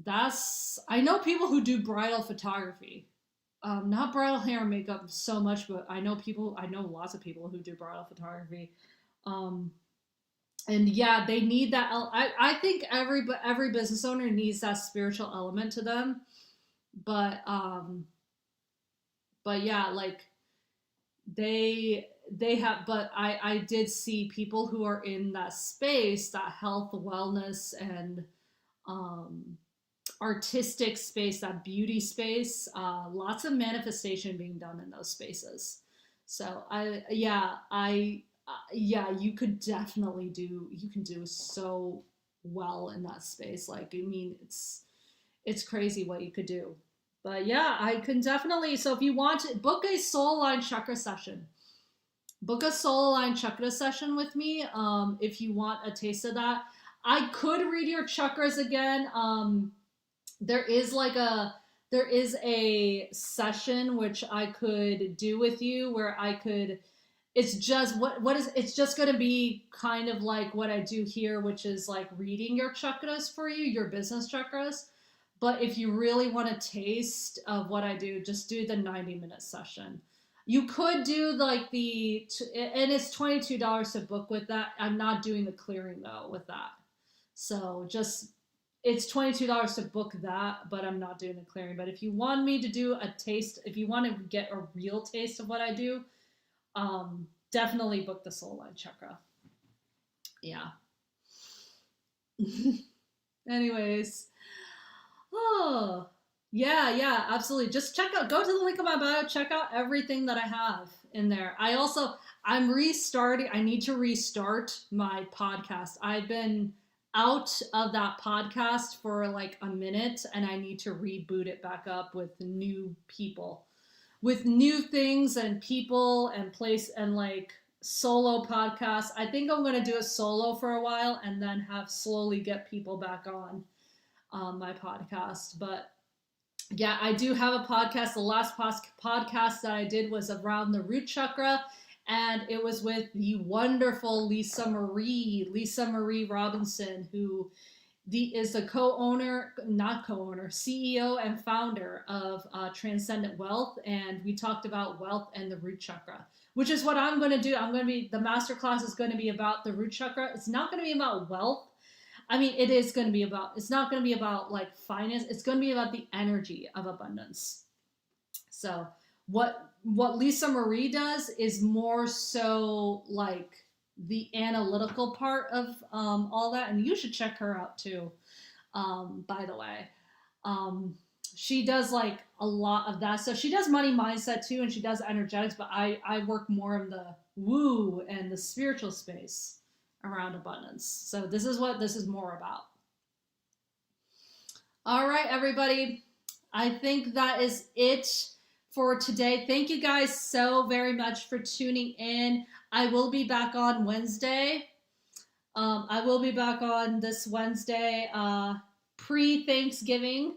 I know people who do bridal photography. Not bridal hair and makeup so much, but I know lots of people who do bridal photography. Um, and yeah, they need that. I think every business owner needs that spiritual element to them. But yeah, like they have. But I did see people who are in that space, that health, wellness, and um, artistic space, that beauty space. Lots of manifestation being done in those spaces. So yeah, you can do so well in that space. Like, I mean, it's crazy what you could do. But yeah, I can definitely. So if you want to book a soul line chakra session, book a soul line chakra session with me. If you want a taste of that, I could read your chakras again. There is like a there is a session which I could do with you where I could. It's just what is it's just going to be kind of like what I do here, which is like reading your chakras for you, your business chakras. But if you really want a taste of what I do, just do the 90-minute session. You could do like and it's $22 to book with that. I'm not doing the clearing though with that. So just it's $22 to book that, but I'm not doing the clearing. But if you want me to do a taste, if you want to get a real taste of what I do, definitely book the soul line chakra. Yeah. Anyways, oh yeah, absolutely. Just go to the link in my bio, check out everything that I have in there. I'm restarting. I need to restart my podcast. I've been out of that podcast for like a minute, and I need to reboot it back up with new people, with new things and people and place, and like solo podcasts. I think I'm going to do a solo for a while and then have slowly get people back on my podcast. But yeah, I do have a podcast. The last podcast that I did was around the root chakra, And it was with the wonderful Lisa Marie Robinson, who is the CEO and founder of Transcendent Wealth. And we talked about wealth and the root chakra, which is what I'm going to do. The masterclass is going to be about the root chakra. It's not going to be about wealth. I mean, it's not going to be about like finance. It's going to be about the energy of abundance. So what Lisa Marie does is more so like the analytical part of all that, and you should check her out too. By the way, she does like a lot of that stuff. She does money mindset too, and she does energetics. But I work more in the woo and the spiritual space around abundance. So this is what this is more about. All right, everybody. I think that is it for today. Thank you guys so very much for tuning in. I will be back on Wednesday. I will be back on this Wednesday, pre-Thanksgiving.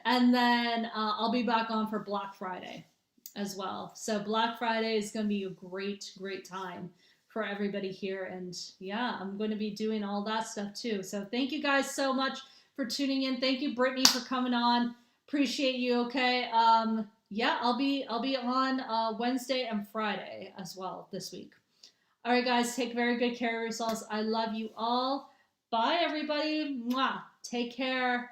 And then I'll be back on for Black Friday as well. So Black Friday is going to be a great, great time for everybody here. And yeah, I'm going to be doing all that stuff too. So thank you guys so much for tuning in. Thank you, Brittany, for coming on. Appreciate you. Okay. Yeah, I'll be on Wednesday and Friday as well this week. All right, guys, take very good care of yourselves. I love you all. Bye, everybody. Mwah. Take care.